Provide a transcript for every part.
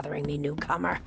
bothering me, newcomer.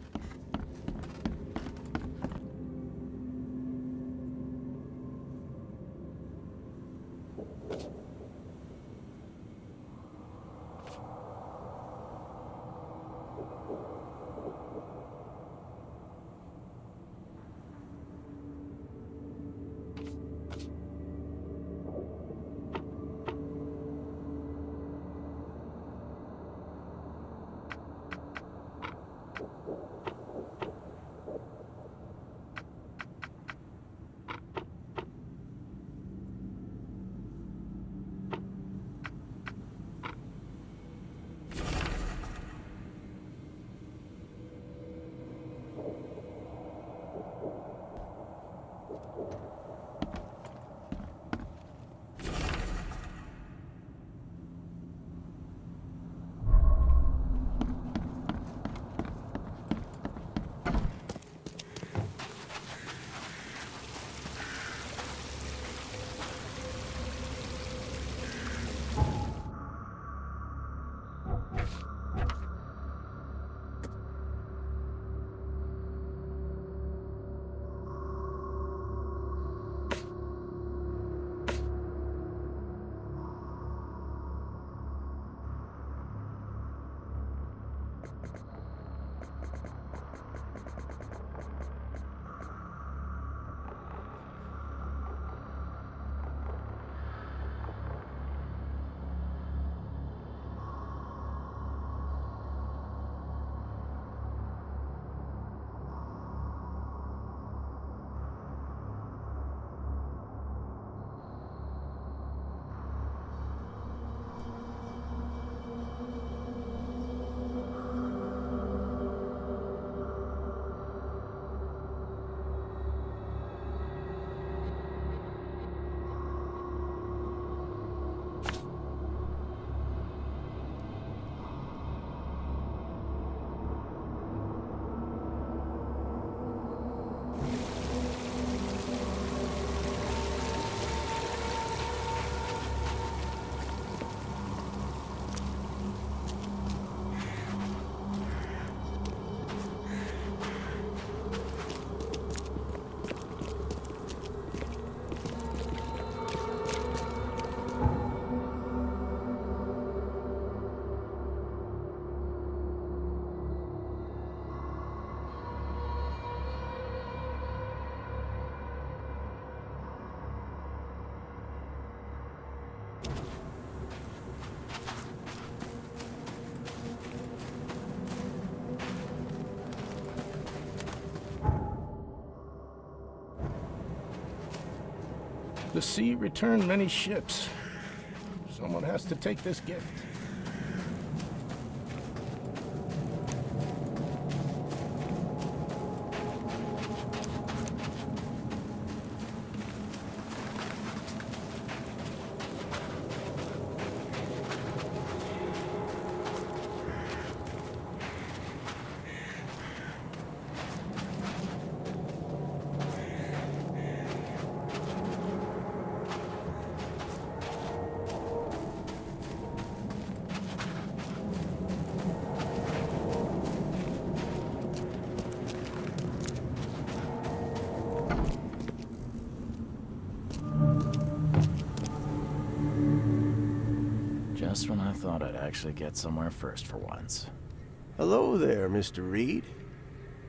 The sea returned many ships. Someone has to take this gift. Just when I thought I'd actually get somewhere first for once. Hello there, Mr. Reed.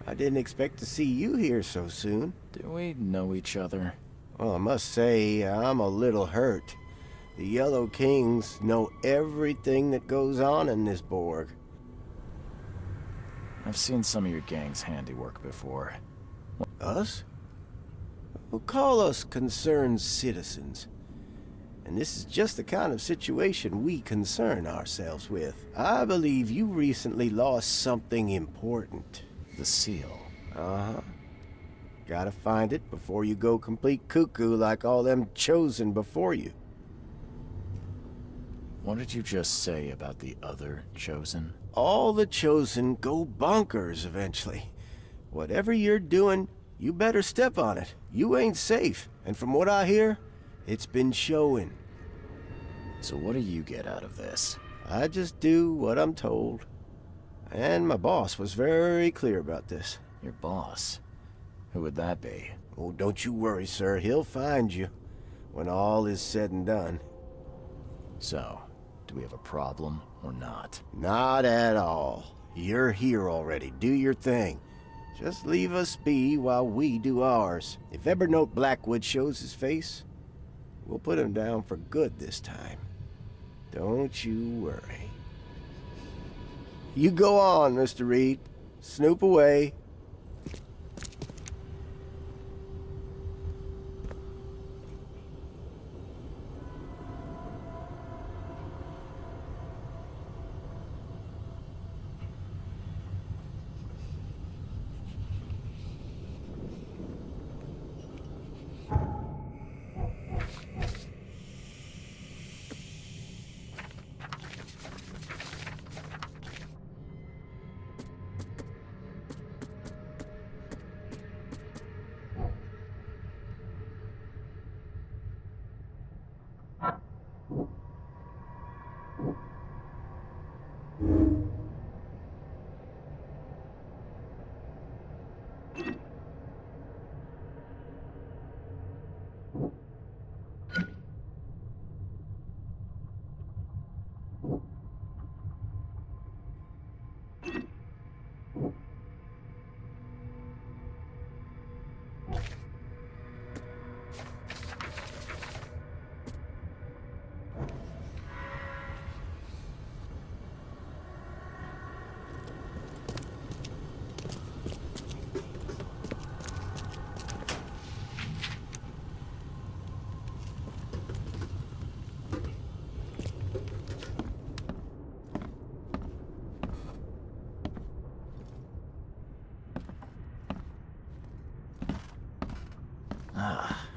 I didn't expect to see you here so soon. Do we know each other? Well, I must say, I'm a little hurt. The Yellow Kings know everything that goes on in this Borg. I've seen some of your gang's handiwork before. Us? Well, call us concerned citizens. And this is just the kind of situation we concern ourselves with. I believe you recently lost something important. The seal. Uh-huh. Gotta find it before you go complete cuckoo like all them chosen before you. What did you just say about the other chosen? All the chosen go bonkers eventually. Whatever you're doing, you better step on it. You ain't safe. And from what I hear, it's been showing. So what do you get out of this? I just do what I'm told. And my boss was very clear about this. Your boss? Who would that be? Oh, don't you worry, sir. He'll find you when all is said and done. So, do we have a problem or not? Not at all. You're here already. Do your thing. Just leave us be while we do ours. If Evernote Blackwood shows his face, we'll put him down for good this time. Don't you worry. You go on, Mr. Reed. Snoop away.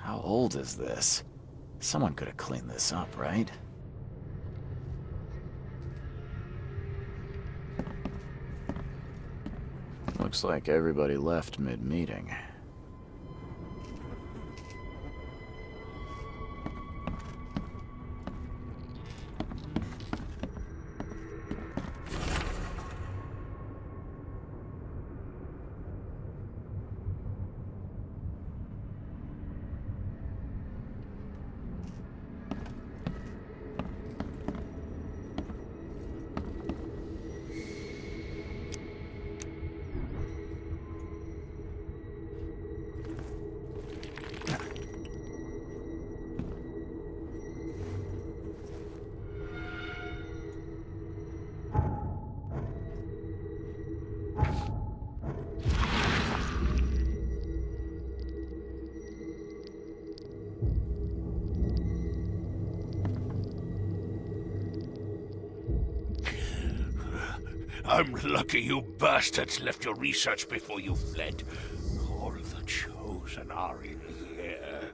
How old is this? Someone could have cleaned this up, right? Looks like everybody left mid-meeting. I'm lucky you bastards left your research before you fled. All the Chosen are in here.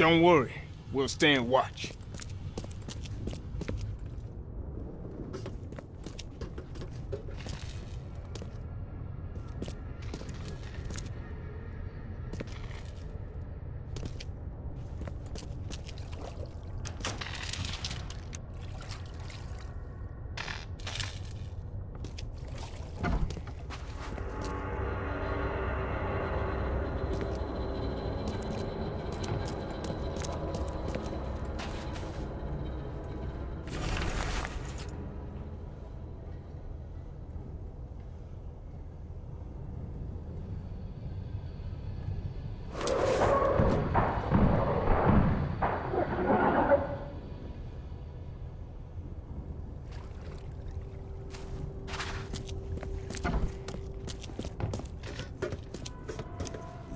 Don't worry. We'll stand watch.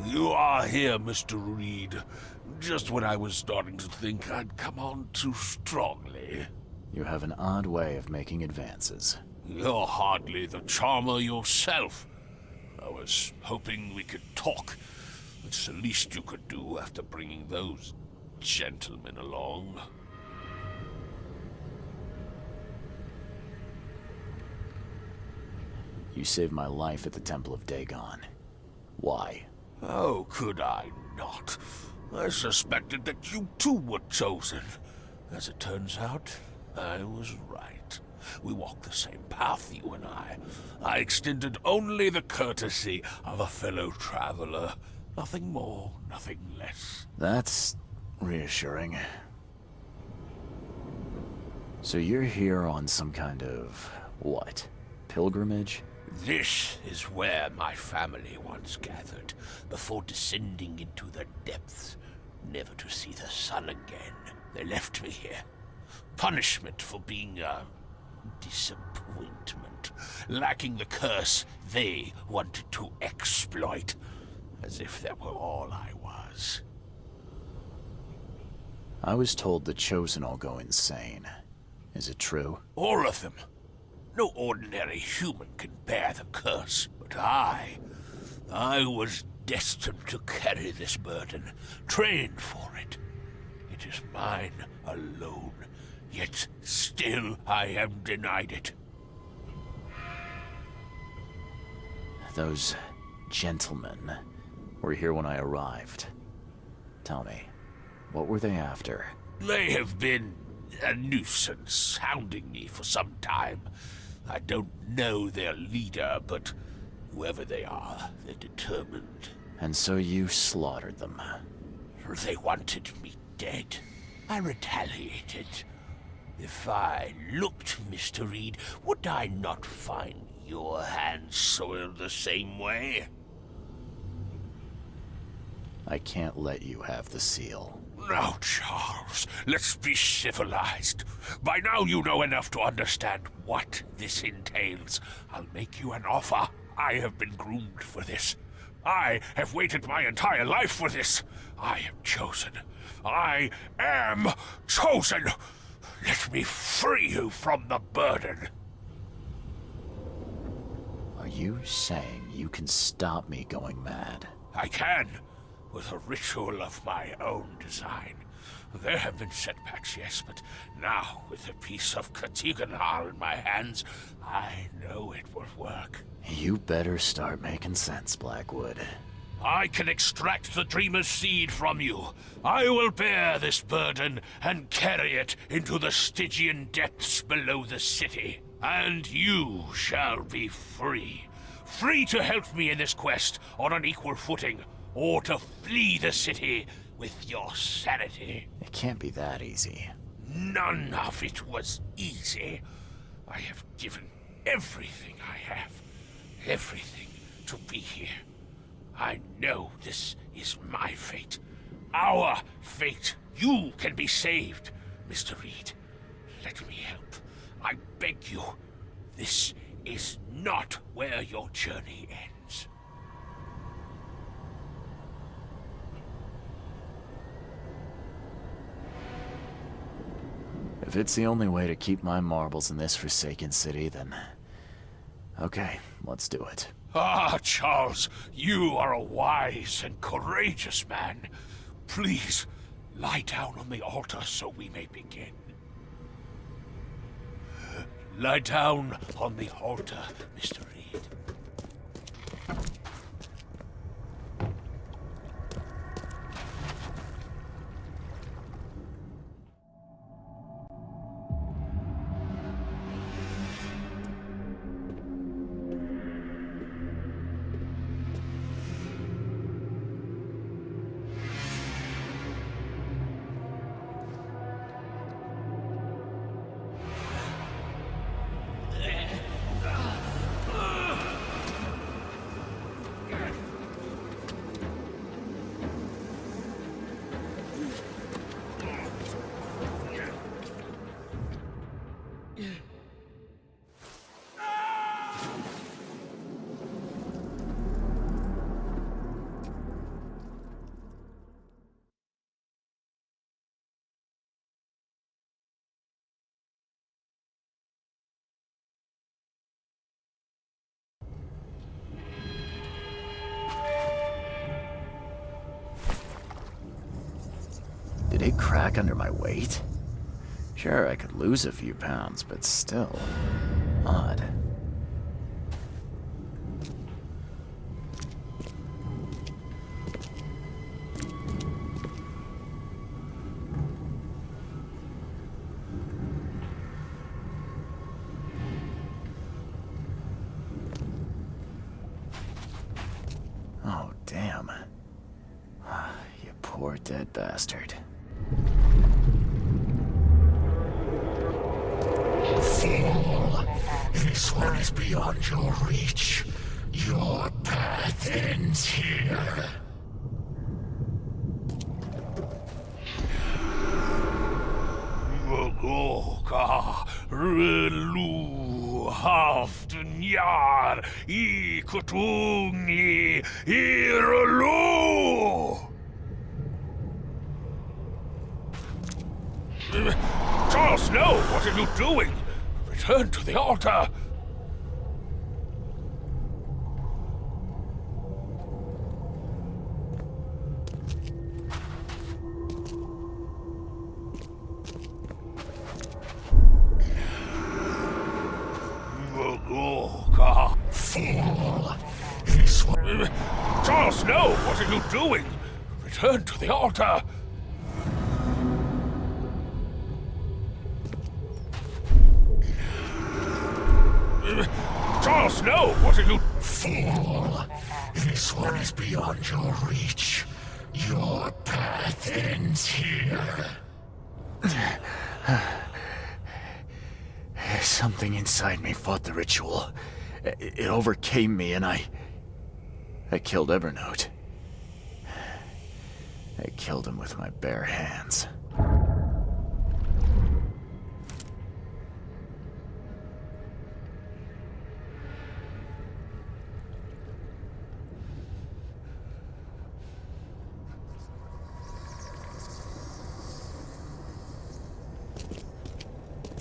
You are here, Mr. Reed. Just when I was starting to think I'd come on too strongly. You have an odd way of making advances. You're hardly the charmer yourself. I was hoping we could talk. It's the least you could do after bringing those gentlemen along. You saved my life at the Temple of Dagon. Why? How could I not? I suspected that you too were chosen. As it turns out, I was right. We walk the same path, you and I. I extended only the courtesy of a fellow traveler. Nothing more, nothing less. That's reassuring. So you're here on some kind of, what, pilgrimage? This is where my family once gathered, before descending into the depths, never to see the sun again. They left me here. Punishment for being a disappointment, lacking the curse they wanted to exploit, as if that were all I was. I was told the Chosen all go insane. Is it true? All of them. No ordinary human can bear the curse, but I was destined to carry this burden, trained for it. It is mine alone, yet still I am denied it. Those gentlemen were here when I arrived. Tell me, what were they after? They have been a nuisance, hounding me for some time. I don't know their leader, but whoever they are, they're determined. And so you slaughtered them. They wanted me dead. I retaliated. If I looked, Mr. Reed, would I not find your hands soiled the same way? I can't let you have the seal. Now, Charles, let's be civilized. By now you know enough to understand what this entails. I'll make you an offer. I have been groomed for this. I have waited my entire life for this. I am chosen. I am chosen. Let me free you from the burden. Are you saying you can stop me going mad? I can, with a ritual of my own design. There have been setbacks, yes, but now, with a piece of Katiganal in my hands, I know it will work. You better start making sense, Blackwood. I can extract the Dreamer's seed from you. I will bear this burden and carry it into the Stygian depths below the city. And you shall be free. Free to help me in this quest on an equal footing, or to flee the city with your sanity. It can't be that easy. None of it was easy. I have given everything I have, everything to be here. I know this is my fate, our fate. You can be saved, Mr. Reed. Let me help. I beg you. This is not where your journey ends. If it's the only way to keep my marbles in this forsaken city, then... okay, let's do it. Ah, Charles, you are a wise and courageous man. Please, Lie down on the altar so we may begin. Lie down on the altar, Mr. Reed. Did it crack under my weight? Sure, I could lose a few pounds, but still odd. Oh, damn. You poor dead bastard. Fool! This one is beyond your reach. Your path ends here. Mogoka relu haftunyar I kutungi irulu. Charles, no! What are you doing? Return to the altar! Mogoka. Fool! This one... Charles, no! What are you doing? Return to the altar! Charles, no! What are you... Fool! This one is beyond your reach. Your path ends here. Something inside me fought the ritual. It overcame me, and I killed Evernote. I killed him with my bare hands.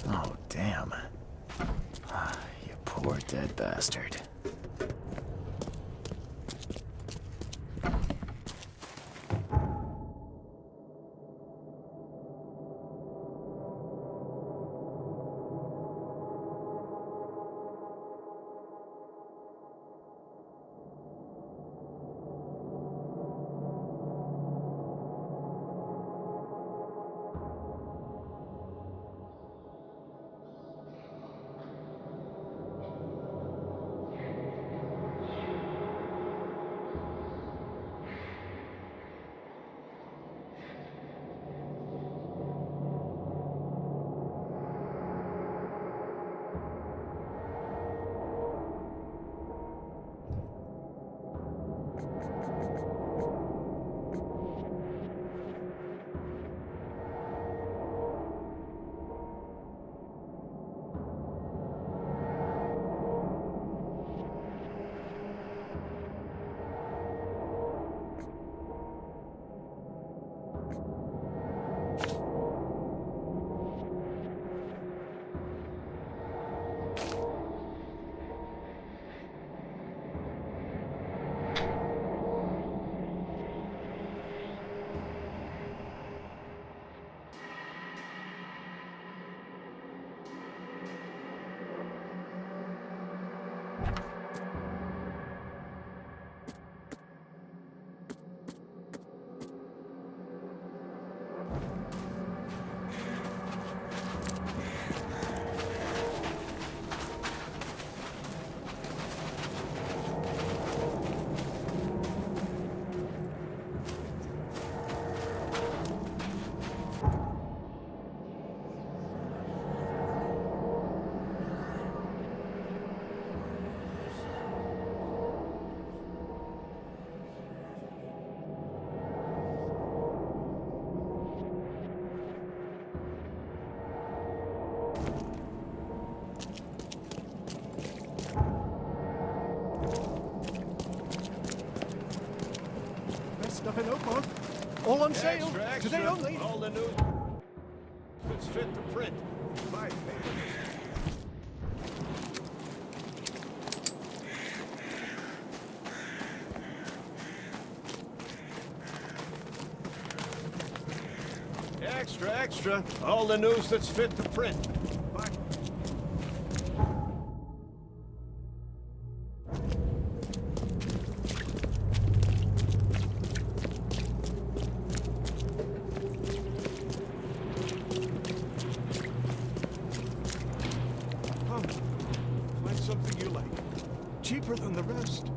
Oh, damn. You poor dead bastard. on sale. Today only. All the news that's fit to print. Buy paper. Extra, extra. All the news that's fit to print. Buy. Find something you like. Cheaper than the rest.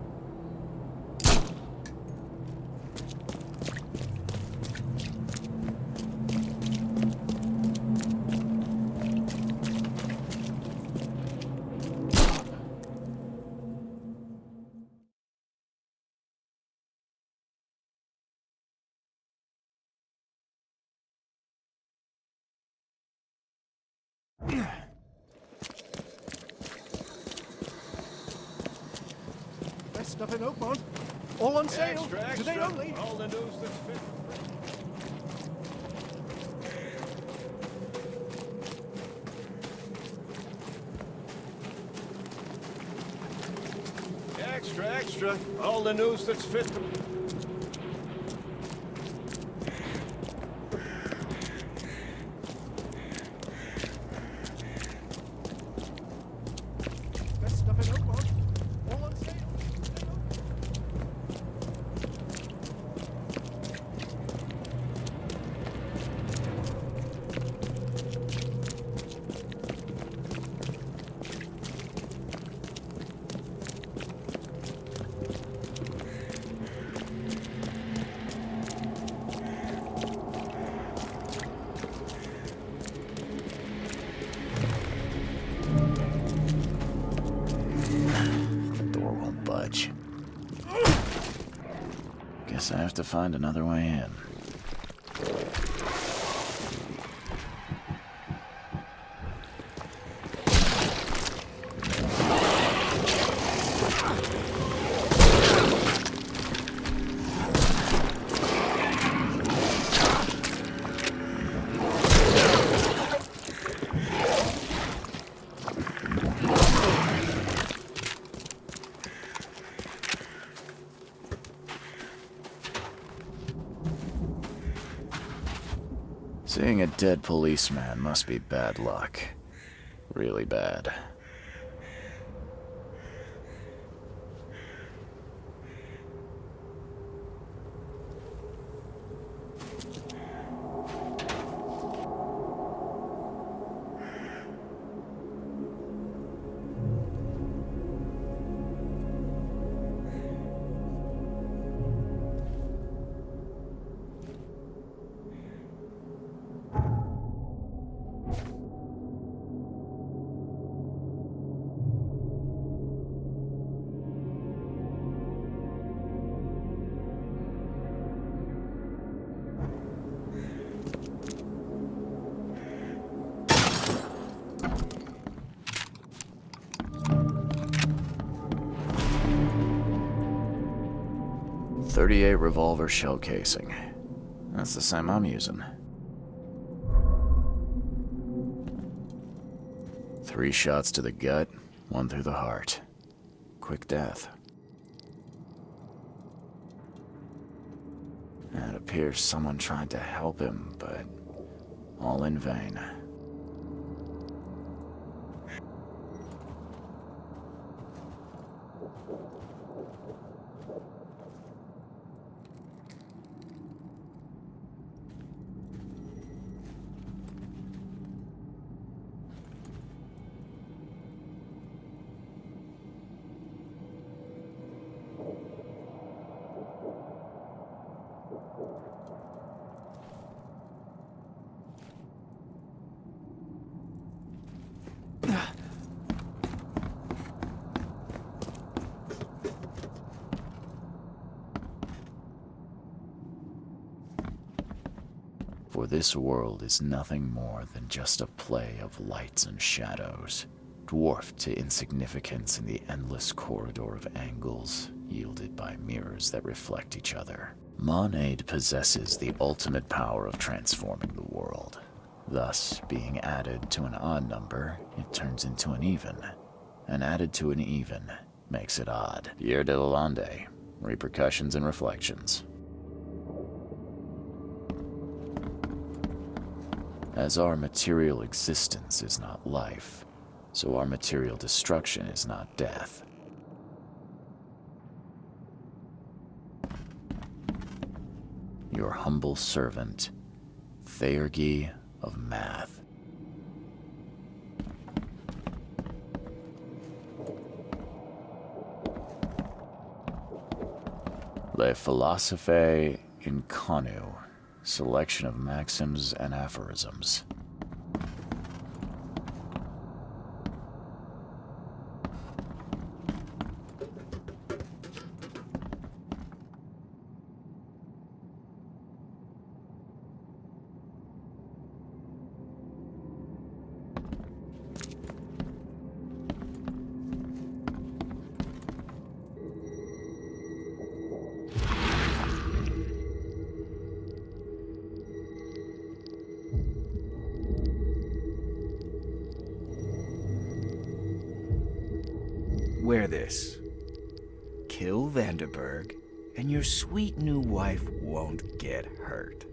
Best stuff in Oakmont. All on sale. Extra, extra. Today only. All the news that's fit to print. Extra, extra. All the news that's fit to... Best stuff in Oakmont. All on sale. Door won't budge. Guess I have to find another way in. Seeing a dead policeman must be bad luck. Really bad. .38 revolver shell casing. That's the same I'm using. 3 shots to the gut, 1 through the heart. Quick death. It appears someone tried to help him, but all in vain. For this world is nothing more than just a play of lights and shadows, dwarfed to insignificance in the endless corridor of angles yielded by mirrors that reflect each other. Monade possesses the ultimate power of transforming the world. Thus, being added to an odd number, it turns into an even. And added to an even makes it odd. Pierre de Lalande, Repercussions and Reflections. As our material existence is not life, so our material destruction is not death. Your humble servant, Theurgy of Math. Le Philosophe Inconnu, selection of maxims and aphorisms. Wear this. Kill Vanderberg, and your sweet new wife won't get hurt.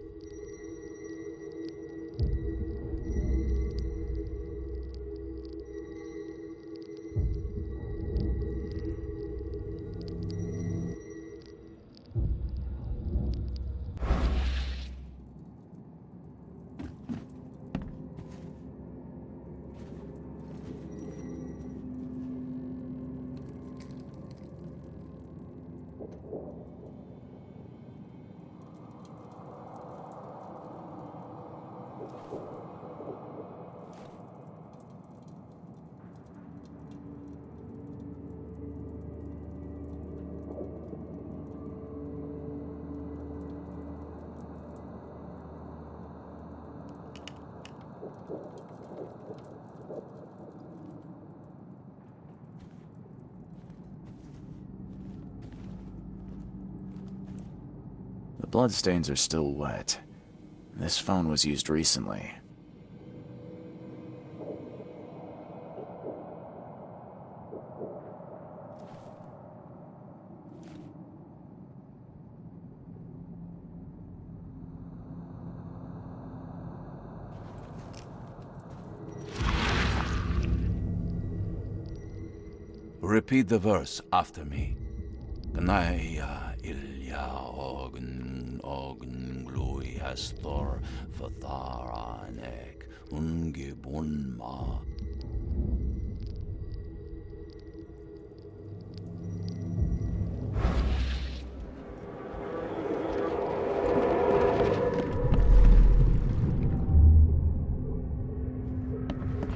The bloodstains are still wet. This phone was used recently. Repeat the verse after me. Gnaya ilya ogn glui hastor fatharanek ungibun ma.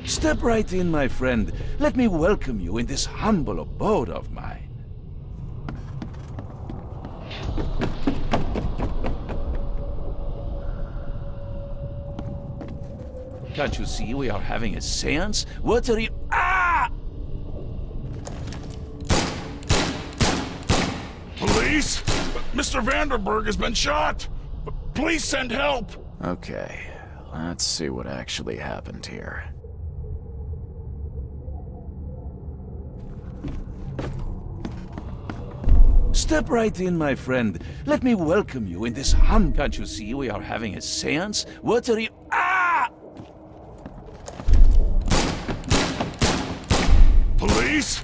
Step right in, my friend. Let me welcome you in this humble abode of mine. Can't you see we are having a seance? What are you— Ah! Police? Mr. Vanderberg has been shot! Please send help! Okay, let's see what actually happened here. Step right in, my friend. Let me welcome you in this Can't you see we are having a seance? What are you— Ah! Police?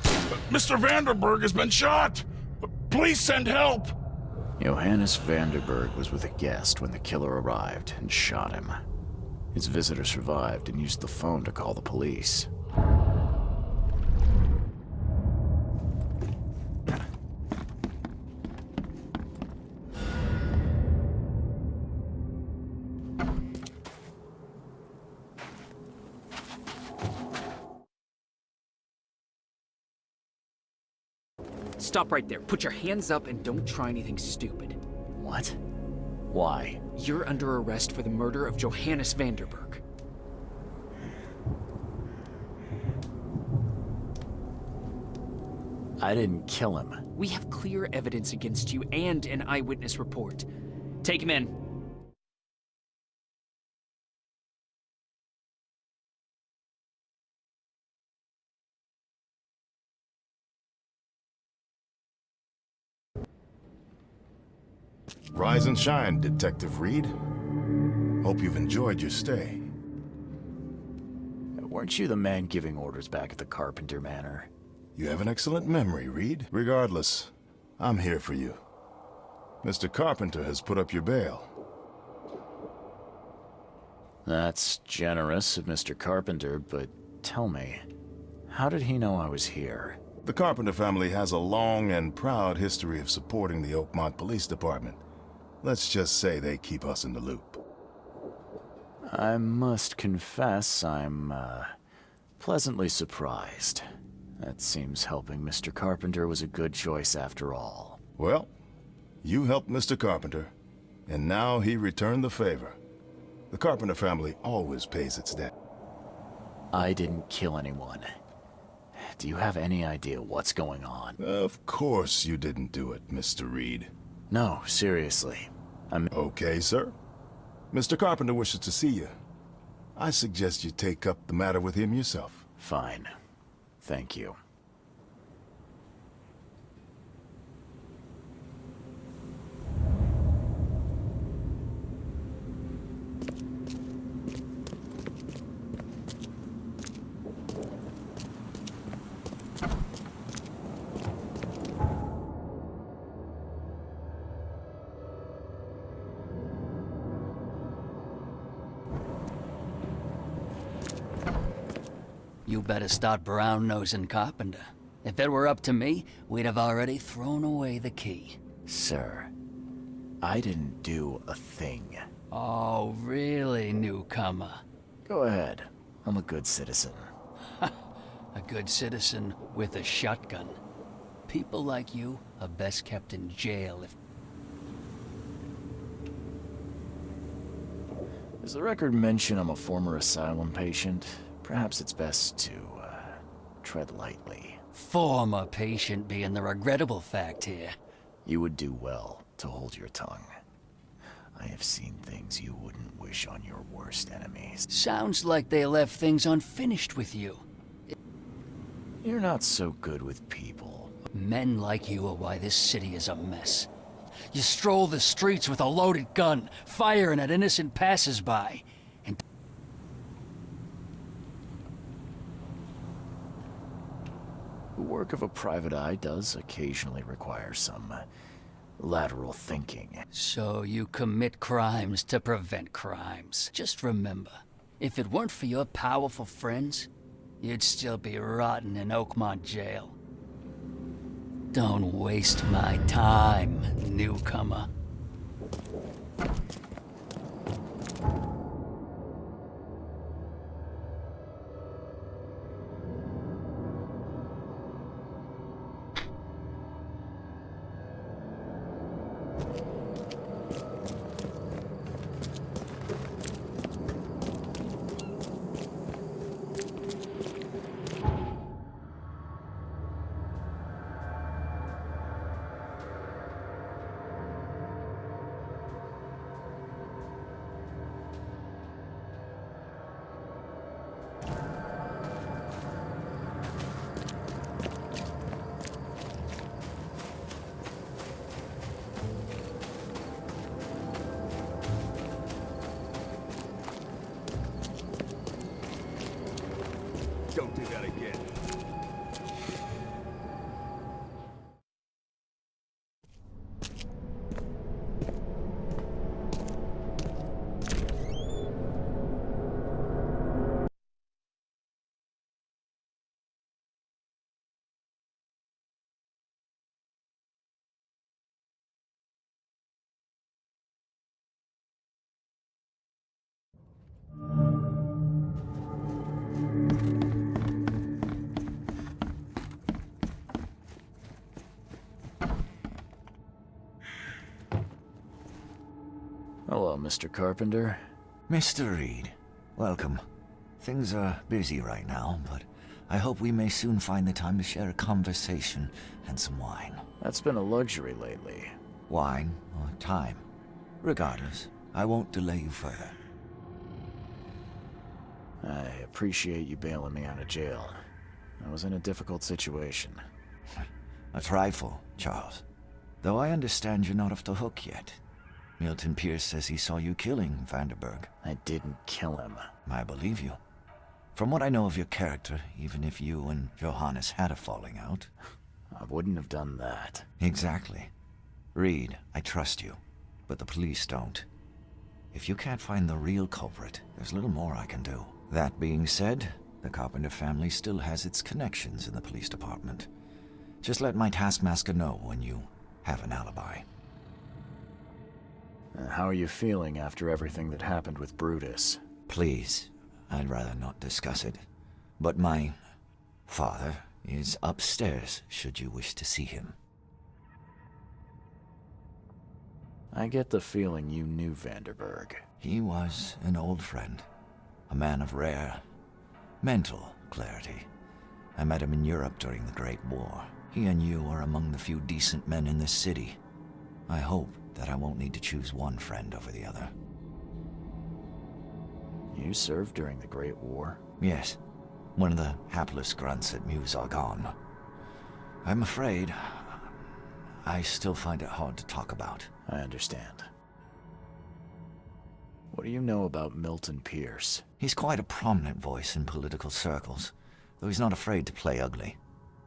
Mr. Vanderberg has been shot! Please send help! Johannes Vanderberg was with a guest when the killer arrived and shot him. His visitor survived and used the phone to call the police. Stop right there. Put your hands up and don't try anything stupid. What? Why? You're under arrest for the murder of Johannes Vanderberg. I didn't kill him. We have clear evidence against you and an eyewitness report. Take him in. Rise and shine, Detective Reed. Hope you've enjoyed your stay. Weren't you the man giving orders back at the Carpenter Manor? You have an excellent memory, Reed. Regardless, I'm here for you. Mr. Carpenter has put up your bail. That's generous of Mr. Carpenter, but tell me, how did he know I was here? The Carpenter family has a long and proud history of supporting the Oakmont Police Department. Let's just say they keep us in the loop. I must confess I'm, pleasantly surprised. That seems helping Mr. Carpenter was a good choice after all. Well, you helped Mr. Carpenter, and now he returned the favor. The Carpenter family always pays its debt. I didn't kill anyone. Do you have any idea what's going on? Of course you didn't do it, Mr. Reed. No, seriously. Okay, sir. Mr. Carpenter wishes to see you. I suggest you take up the matter with him yourself. Fine. Thank you. You better start brown-nosing Carpenter. If it were up to me, we'd have already thrown away the key. Sir, I didn't do a thing. Oh, really, newcomer? Go ahead. I'm a good citizen. A good citizen with a shotgun. People like you are best kept in jail if... Does the record mention I'm a former asylum patient? Perhaps it's best to, tread lightly. Former patient being the regrettable fact here. You would do well to hold your tongue. I have seen things you wouldn't wish on your worst enemies. Sounds like they left things unfinished with you. You're not so good with people. Men like you are why this city is a mess. You stroll the streets with a loaded gun, firing at innocent passers-by. And the work of a private eye does occasionally require some lateral thinking. so you commit crimes to prevent crimes. Just remember, if it weren't for your powerful friends, you'd still be rotting in Oakmont jail. Don't waste my time, newcomer. Don't do that again. Hello, Mr. Carpenter. Mr. Reed, welcome. Things are busy right now, but I hope we may soon find the time to share a conversation and some wine. That's been a luxury lately. Wine or time. Regardless, I won't delay you further. I appreciate you bailing me out of jail. I was in a difficult situation. A trifle, Charles. Though I understand you're not off the hook yet. Milton Pierce says he saw you killing Vanderberg. I didn't kill him. I believe you. From what I know of your character, even if you and Johannes had a falling out... I wouldn't have done that. Exactly. Reed, I trust you, but the police don't. If you can't find the real culprit, there's little more I can do. That being said, the Carpenter family still has its connections in the police department. Just let my taskmaster know when you have an alibi. How are you feeling after everything that happened with Brutus? Please, I'd rather not discuss it. But my father is upstairs, should you wish to see him. I get the feeling you knew Vanderberg. He was an old friend. A man of rare mental clarity. I met him in Europe during the Great War. He and you are among the few decent men in this city. I hope that I won't need to choose one friend over the other. You served during the Great War? Yes. One of the hapless grunts at Meuse-Argonne. I'm afraid I still find it hard to talk about. I understand. What do you know about Milton Pierce? He's quite a prominent voice in political circles, though he's not afraid to play ugly.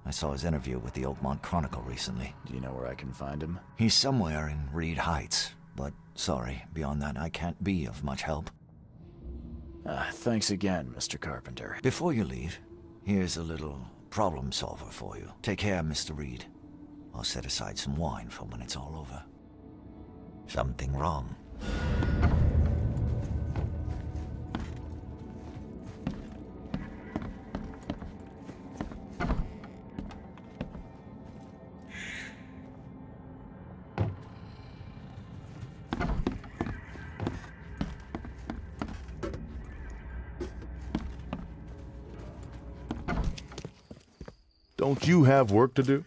I saw his interview with the Oakmont Chronicle recently. Do you know where I can find him? He's somewhere in Reed Heights, but sorry, beyond that I can't be of much help. Thanks again, Mr. Carpenter. Before you leave, here's a little problem solver for you. Take care, Mr. Reed. I'll set aside some wine for when it's all over. Something wrong? Don't you have work to do?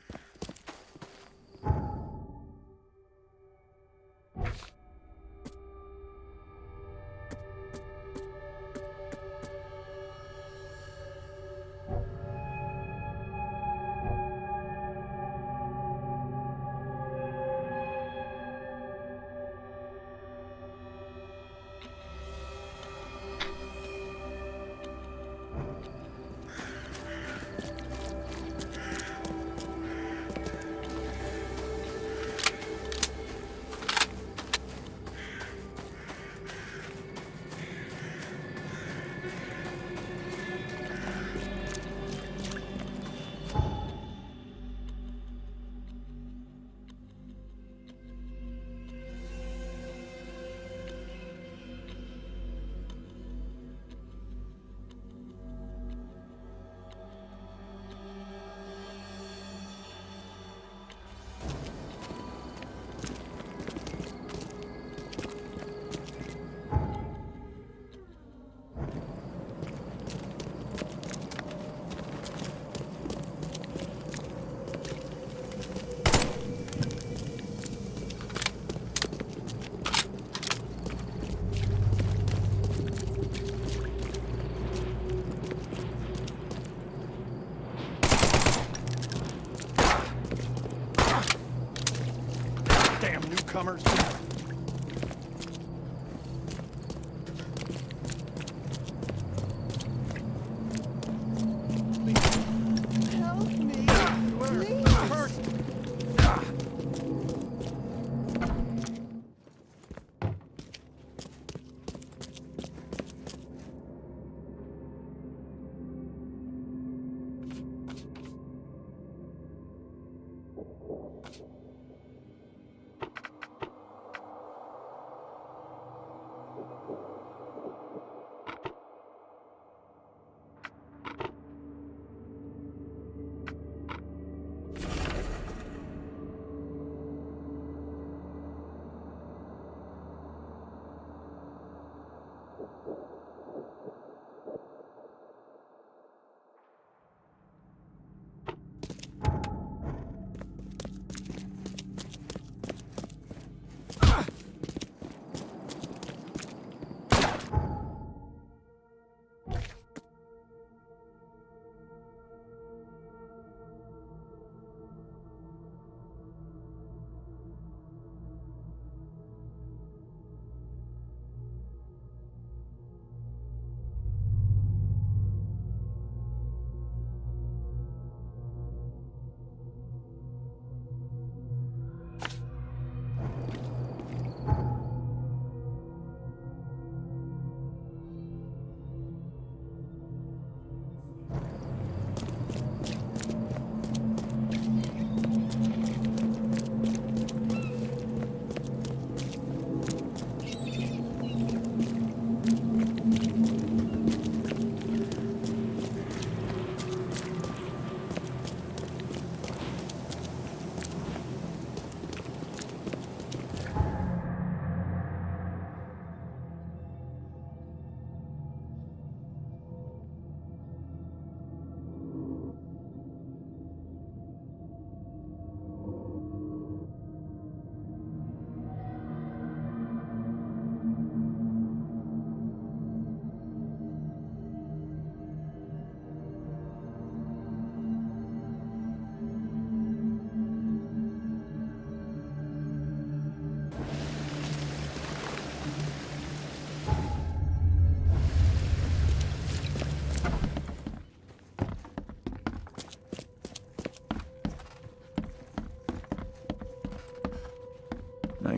Newcomers. Help me! Please! First.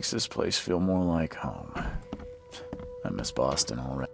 makes this place feel more like home. I miss Boston already.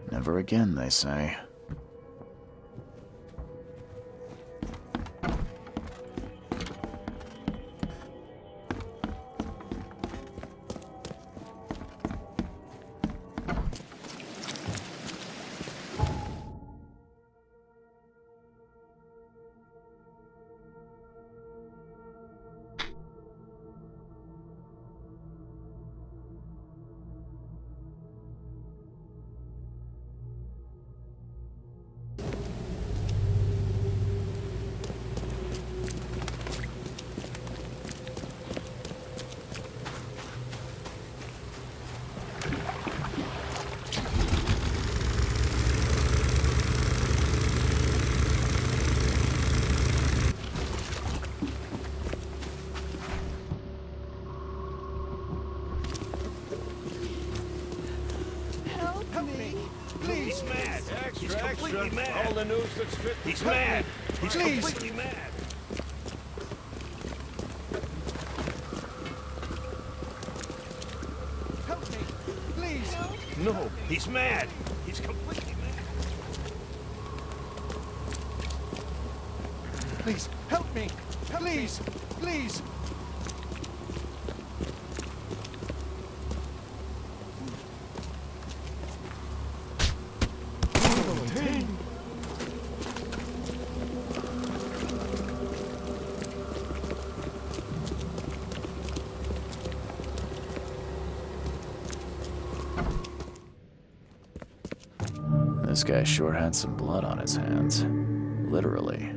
Never again, they say. He's mad. He's completely mad. All the news that's fit. He's mad. He's completely mad. Help me, please. No, he's mad. He's completely mad. Please, help me. Please, please. This guy sure had some blood on his hands. Literally.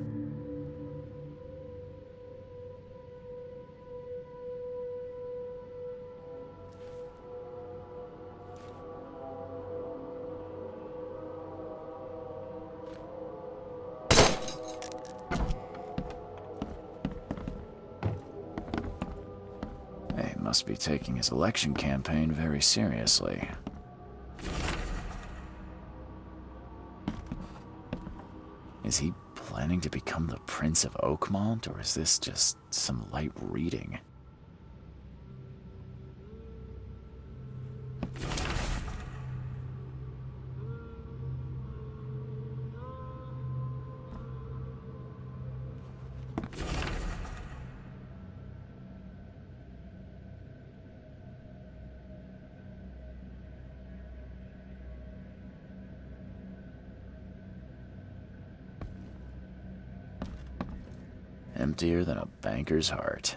He must be taking his election campaign very seriously. Is he planning to become the Prince of Oakmont, or is this just some light reading? Emptier than a banker's heart.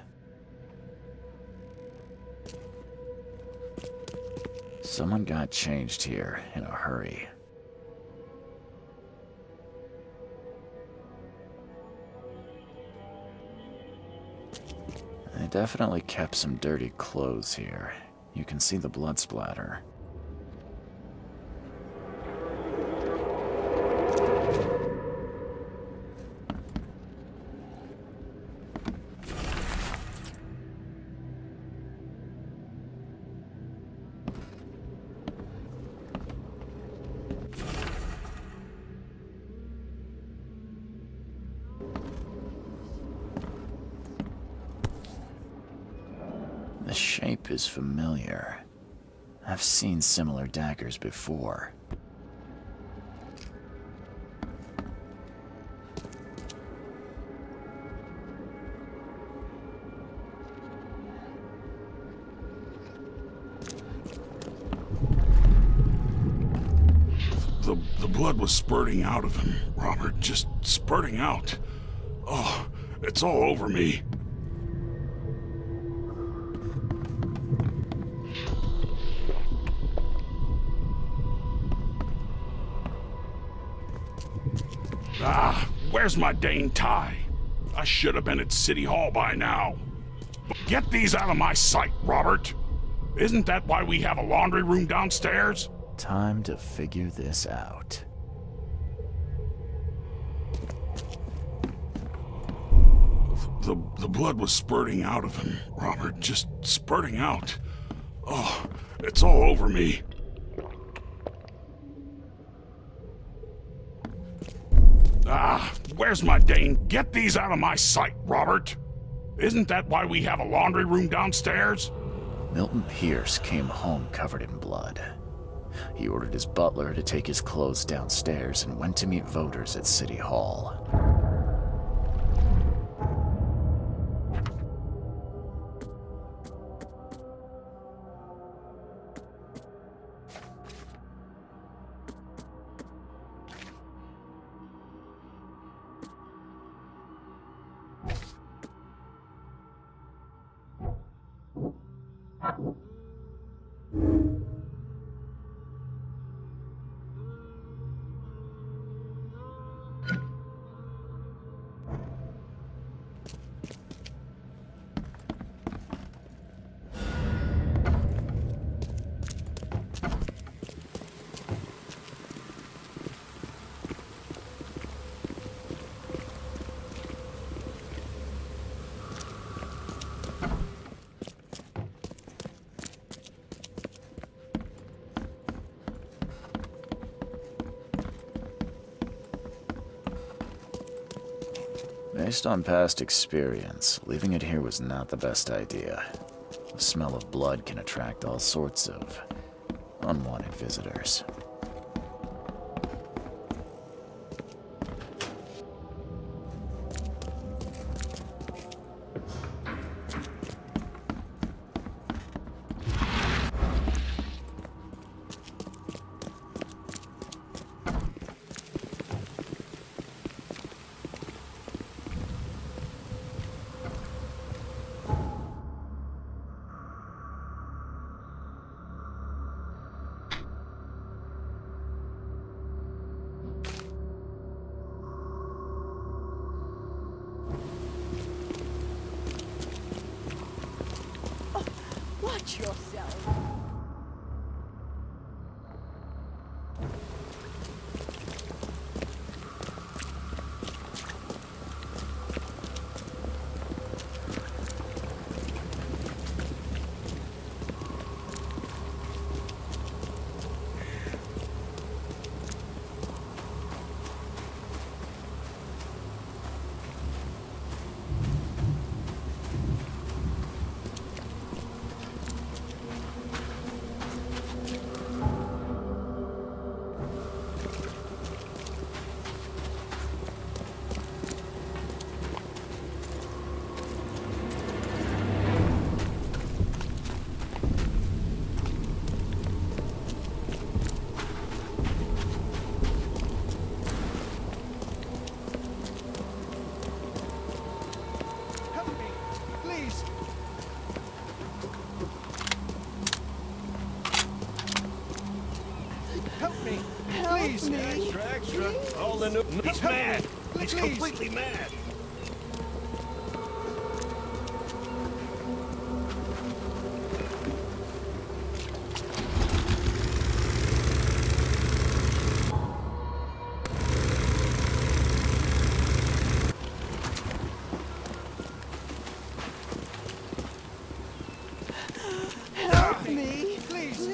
Someone got changed here in a hurry. They definitely kept some dirty clothes here. You can see the blood splatter. The shape is familiar. I've seen similar daggers before. The blood was spurting out of him, Robert. Just spurting out. Oh, it's all over me. Ah, where's my dang tie? I should have been at City Hall by now. Get these out of my sight, Robert. Isn't that why we have a laundry room downstairs? Time to figure this out. The blood was spurting out of him, Robert. Just spurting out. Oh, it's all over me. Ah, where's my dang... Get these out of my sight, Robert. Isn't that why we have a laundry room downstairs? Milton Pierce came home covered in blood. He ordered his butler to take his clothes downstairs and went to meet voters at City Hall. Based on past experience, leaving it here was not the best idea. The smell of blood can attract all sorts of unwanted visitors. Watch yourself. Extra, extra. All the new... He's mad. He's completely mad. Help me, please.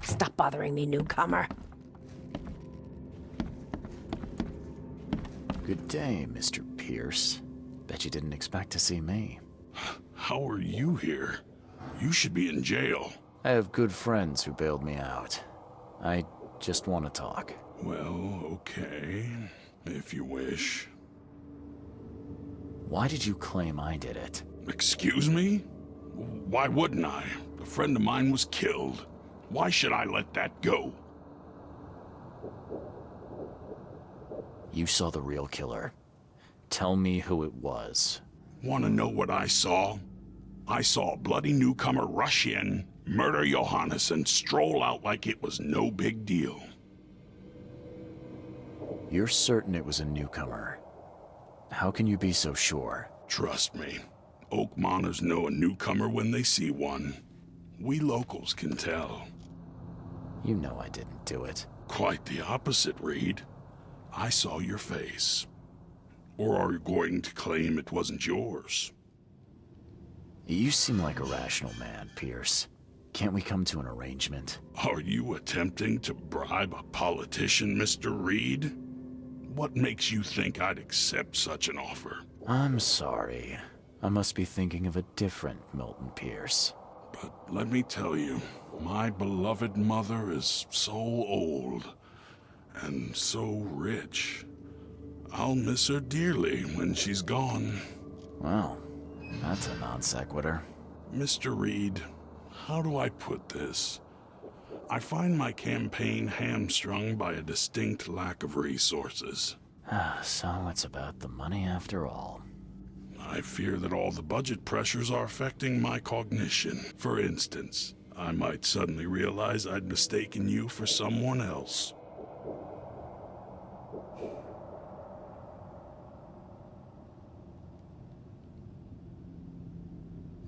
Stop bothering me, newcomer. Good day, Mr. Pierce. Bet you didn't expect to see me. How are you here? You should be in jail. I have good friends who bailed me out. I just want to talk. Well, okay, if you wish. Why did you claim I did it? Excuse me? Why wouldn't I? A friend of mine was killed. Why should I let that go? You saw the real killer. Tell me who it was. Want to know what I saw? I saw a bloody newcomer rush in, murder Johannes, and stroll out like it was no big deal. You're certain it was a newcomer. How can you be so sure? Trust me. Oakmoners know a newcomer when they see one. We locals can tell. You know I didn't do it. Quite the opposite, Reed. I saw your face. Or are you going to claim it wasn't yours? You seem like a rational man, Pierce. Can't we come to an arrangement? Are you attempting to bribe a politician, Mr. Reed? What makes you think I'd accept such an offer? I'm sorry. I must be thinking of a different Milton Pierce. But let me tell you, my beloved mother is so old and so rich. I'll miss her dearly when she's gone. Well, that's a non sequitur. Mr. Reed, how do I put this? I find my campaign hamstrung by a distinct lack of resources. So it's about the money after all. I fear that all the budget pressures are affecting my cognition. For instance, I might suddenly realize I'd mistaken you for someone else.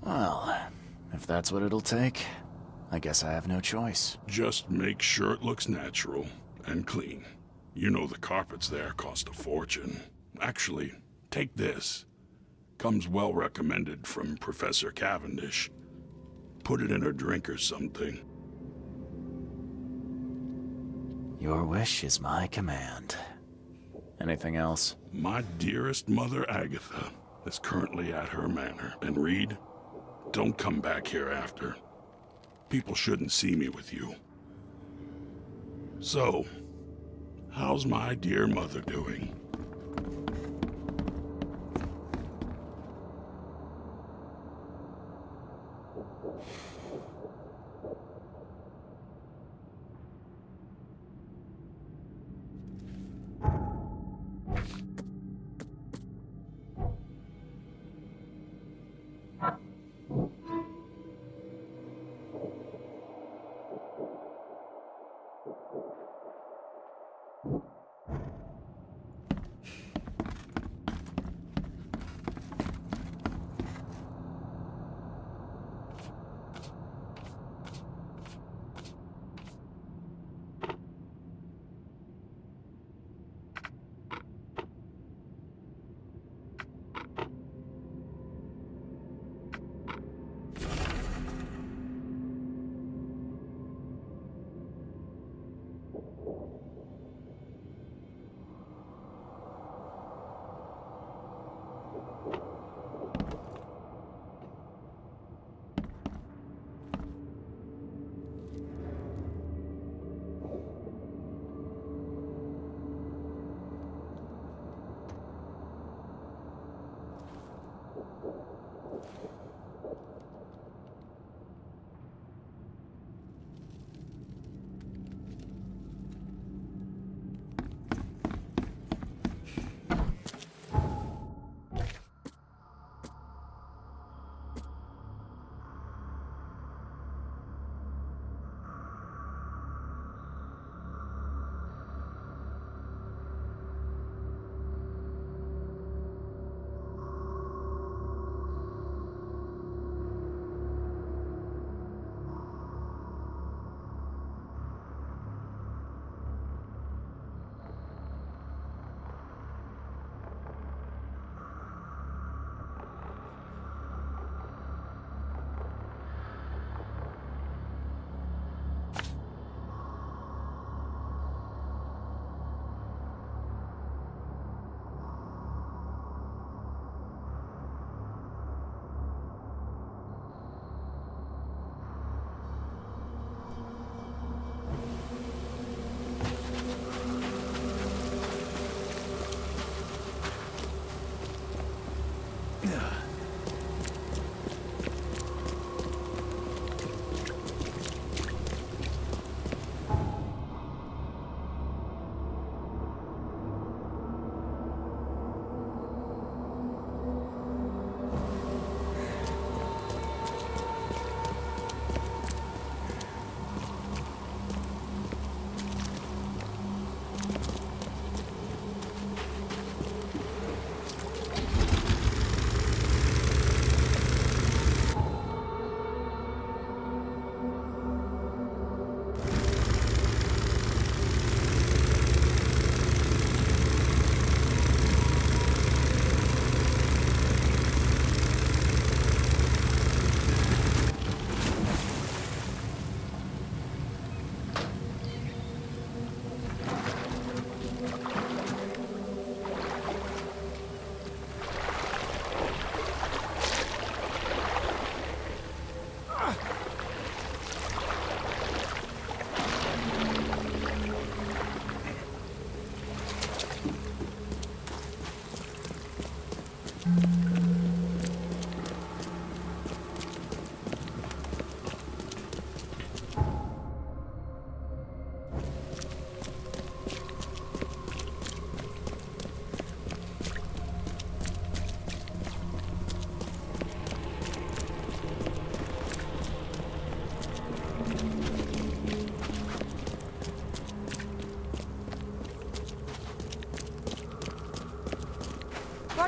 Well, if that's what it'll take, I guess I have no choice. Just make sure it looks natural and clean. You know the carpets there cost a fortune. Actually, take this. Comes well recommended from Professor Cavendish. Put it in her drink or something. Your wish is my command. Anything else? My dearest mother, Agatha, is currently at her manor. And Reed, don't come back here after. People shouldn't see me with you. So, how's my dear mother doing?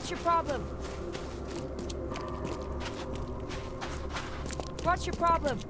What's your problem? What's your problem?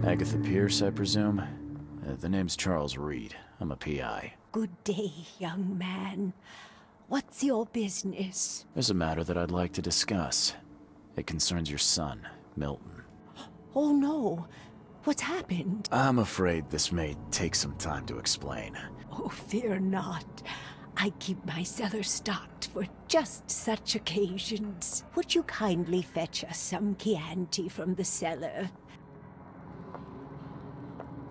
Agatha Pierce, I presume? The name's Charles Reed. I'm a PI. Good day, young man. What's your business? There's a matter that I'd like to discuss. It concerns your son, Milton. Oh no. What's happened? I'm afraid this may take some time to explain. Oh, fear not. I keep my cellar stocked for just such occasions. Would you kindly fetch us some Chianti from the cellar?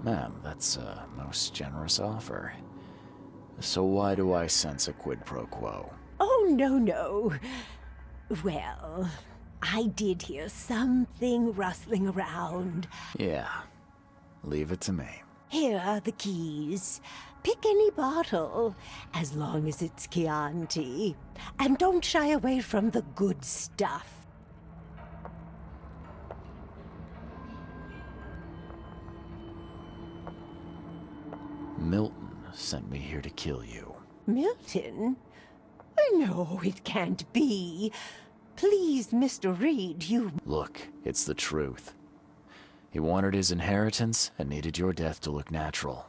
Ma'am, that's a most generous offer. So why do I sense a quid pro quo? Oh, no. Well, I did hear something rustling around. Yeah. Leave it to me. Here are the keys. Pick any bottle, as long as it's Chianti. And don't shy away from the good stuff. Milton sent me here to kill you. Milton? No, it can't be. Please, Mr. Reed, you... Look, it's the truth. He wanted his inheritance and needed your death to look natural.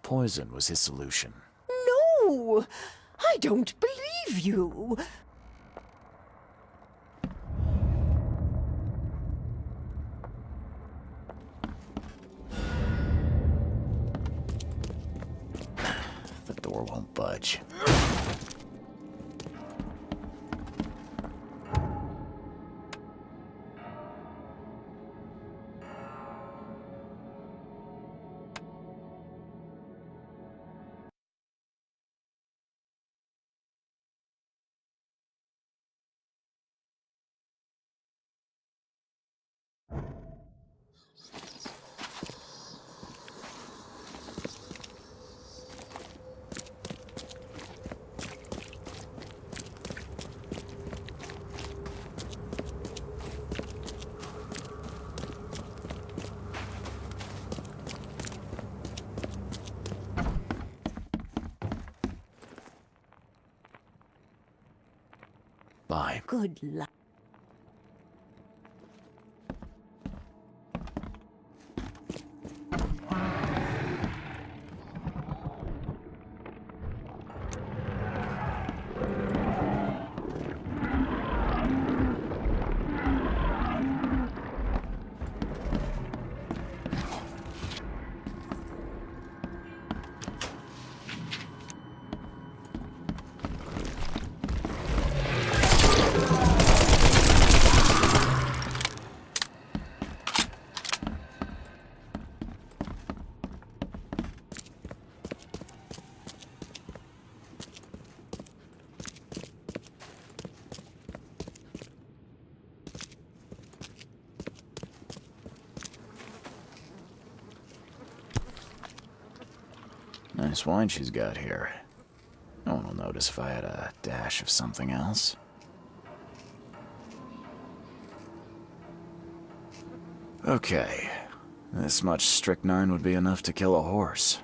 Poison was his solution. No! I don't believe you! The door won't budge. Bye. Good luck. Nice wine she's got here. No one will notice if I had a dash of something else. Okay. This much strychnine would be enough to kill a horse.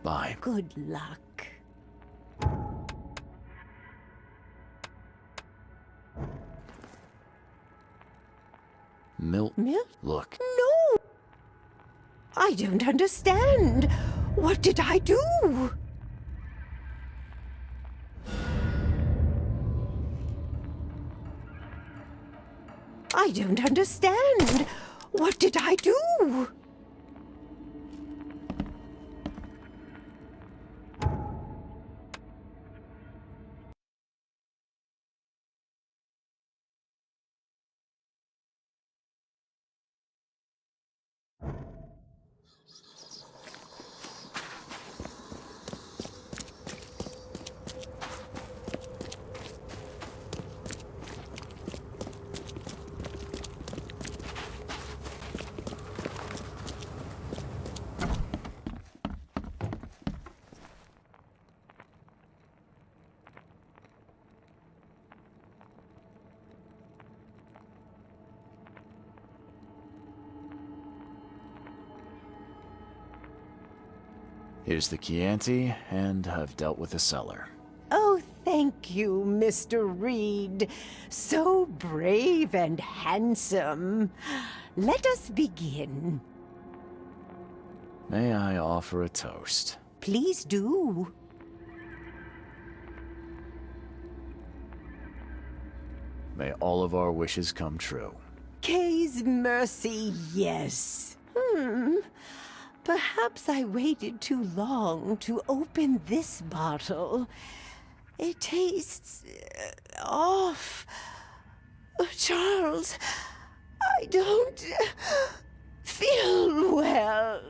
Bye. Good luck. Milton? Look. No! I don't understand. What did I do? I don't understand. What did I do? Here's the Chianti, and I've dealt with the cellar. Oh, thank you, Mr. Reed. So brave and handsome. Let us begin. May I offer a toast? Please do. May all of our wishes come true. Kay's mercy, yes. Perhaps I waited too long to open this bottle. It tastes off. Charles, I don't feel well.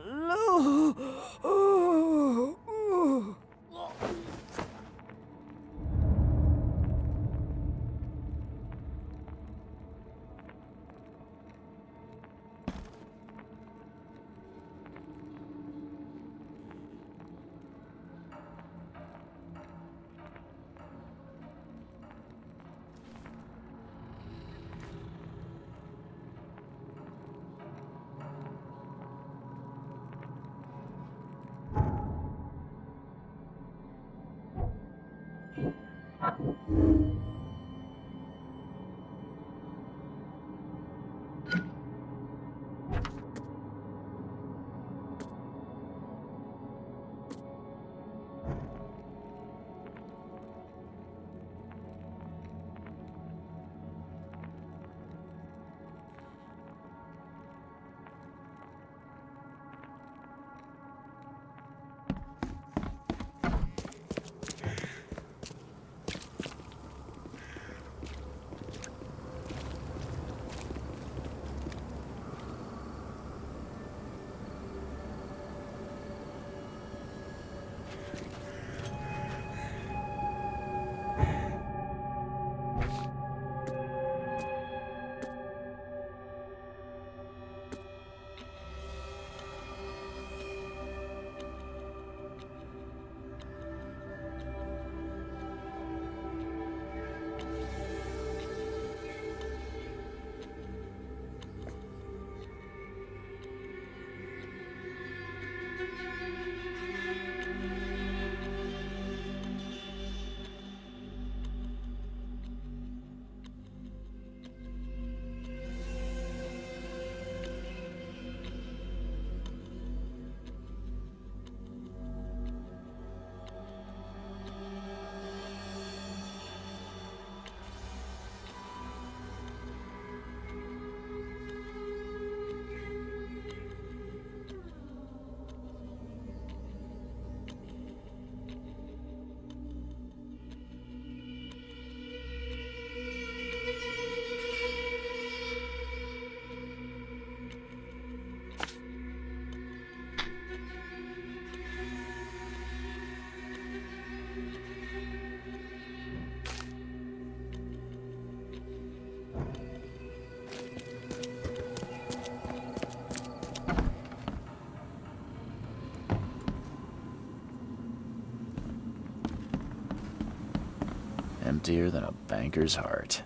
Emptier than a banker's heart.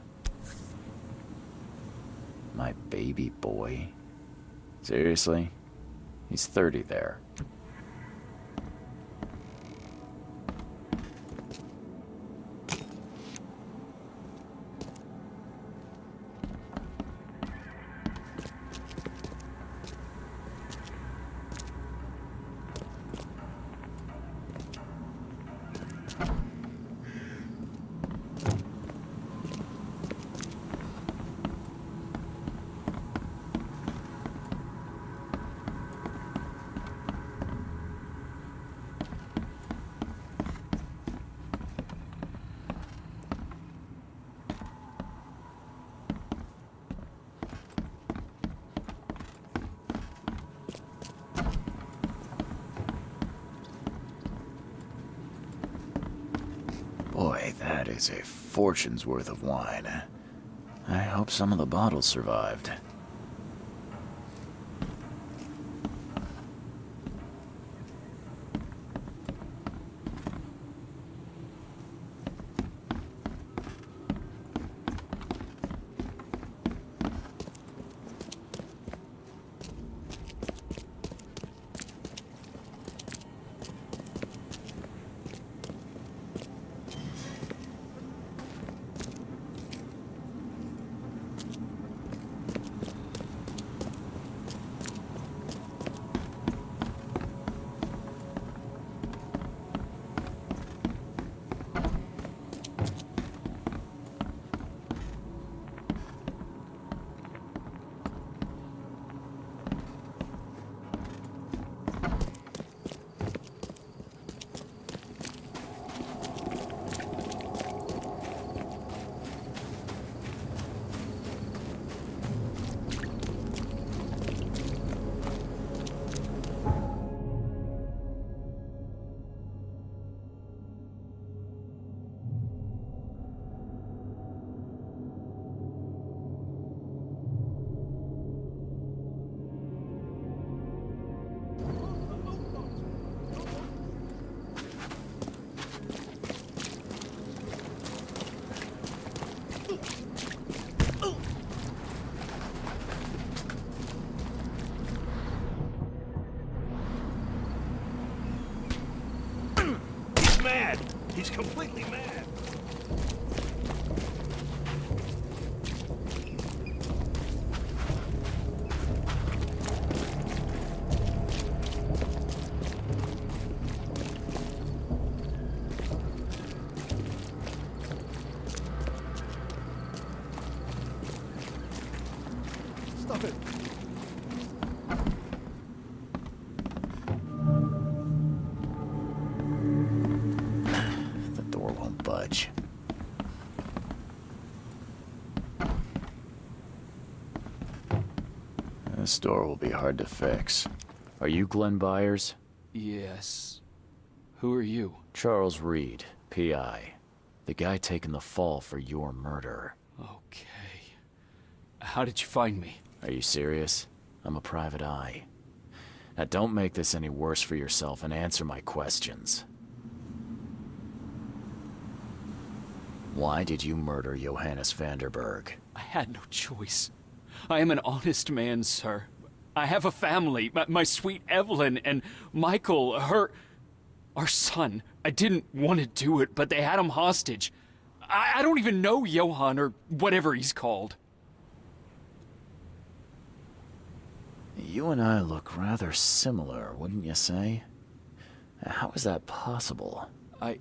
My baby boy. Seriously? He's 30 there. Boy, that is a fortune's worth of wine. I hope some of the bottles survived. Mad! He's completely mad! Stop it! The door won't budge. This door will be hard to fix. Are you Glenn Byers? Yes. Who are you? Charles Reed, P.I. The guy taking the fall for your murder. Okay. How did you find me? Are you serious? I'm a private eye. Now don't make this any worse for yourself and answer my questions. Why did you murder Johannes Vanderberg? I had no choice. I am an honest man, sir. I have a family. My sweet Evelyn and Michael, our son. I didn't want to do it, but they had him hostage. I don't even know Johann or whatever he's called. You and I look rather similar, wouldn't you say? How is that possible? I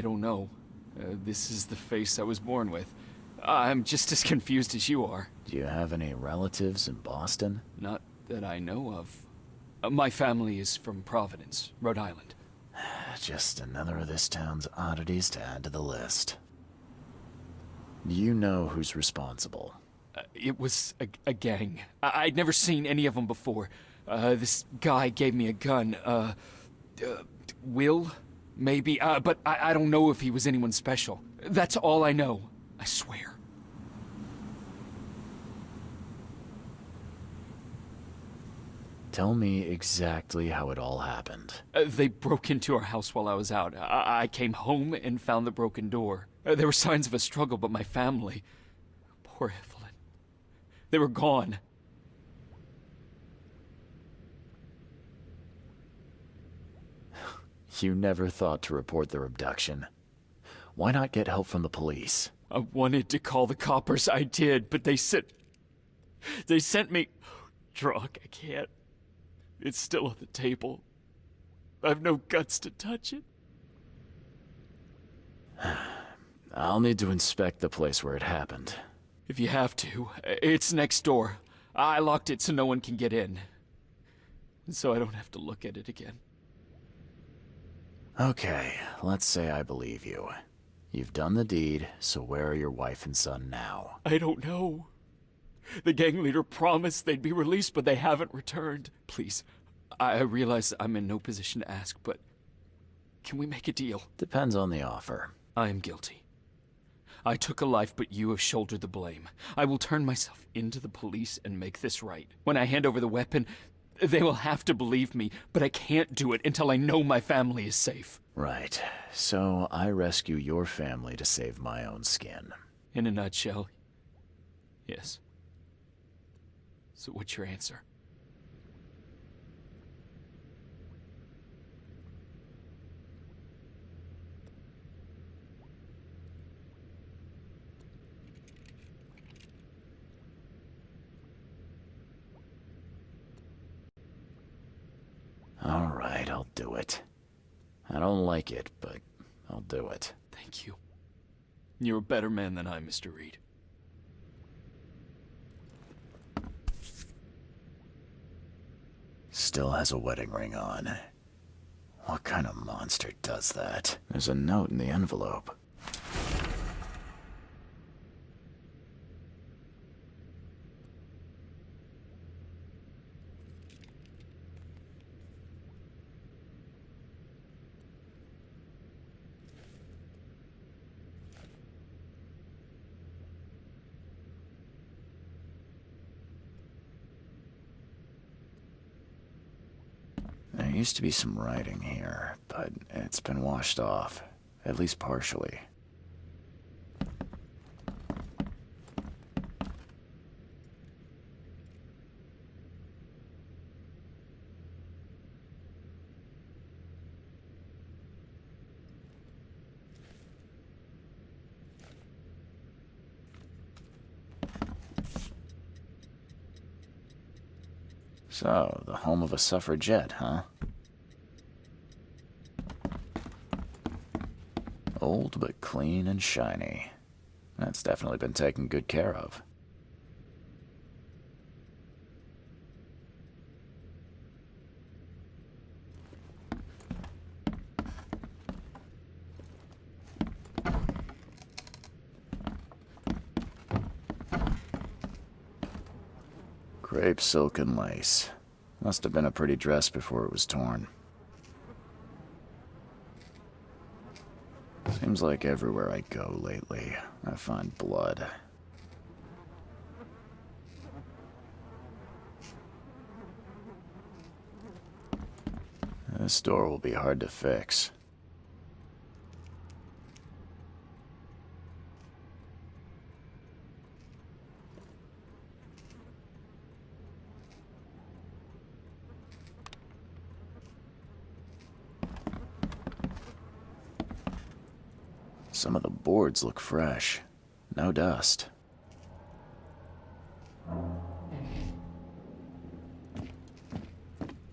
don't know. This is the face I was born with. I'm just as confused as you are. Do you have any relatives in Boston? Not that I know of. My family is from Providence, Rhode Island. Just another of this town's oddities to add to the list. Do you know who's responsible? It was a gang. I'd never seen any of them before. This guy gave me a gun. Will? Maybe. But I don't know if he was anyone special. That's all I know. I swear. Tell me exactly how it all happened. They broke into our house while I was out. I came home and found the broken door. There were signs of a struggle, but my family... Poor Evelyn. They were gone. You never thought to report their abduction. Why not get help from the police? I wanted to call the coppers, I did, but they sent me... Drunk, I can't. It's still on the table. I've no guts to touch it. I'll need to inspect the place where it happened. If you have to, it's next door. I locked it so no one can get in. So I don't have to look at it again. Okay, let's say I believe you. You've done the deed, so where are your wife and son now? I don't know. The gang leader promised they'd be released, but they haven't returned. Please, I realize I'm in no position to ask, but Can we make a deal? Depends on the offer. I am guilty. I took a life, but you have shouldered the blame. I will turn myself into the police and make this right. When I hand over the weapon, they will have to believe me, but I can't do it until I know my family is safe. Right. So I rescue your family to save my own skin. In a nutshell, yes. So what's your answer? All right, I'll do it. I don't like it, but I'll do it. Thank you. You're a better man than I, Mr. Reed. Still has a wedding ring on. What kind of monster does that? There's a note in the envelope. There used to be some writing here, but it's been washed off, at least partially. So, the home of a suffragette, huh? Old but clean and shiny. That's definitely been taken good care of. Crepe silk and lace. Must have been a pretty dress before it was torn. Seems like everywhere I go lately, I find blood. This door will be hard to fix. Some of the boards look fresh. No dust.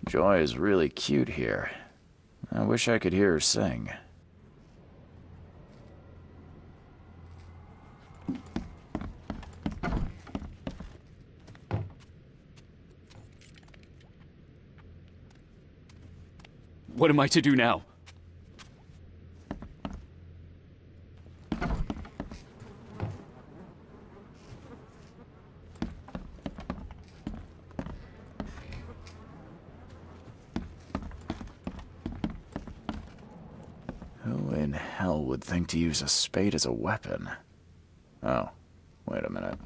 Joy is really cute here. I wish I could hear her sing. What am I to do now? Who in hell would think to use a spade as a weapon? Oh, wait a minute.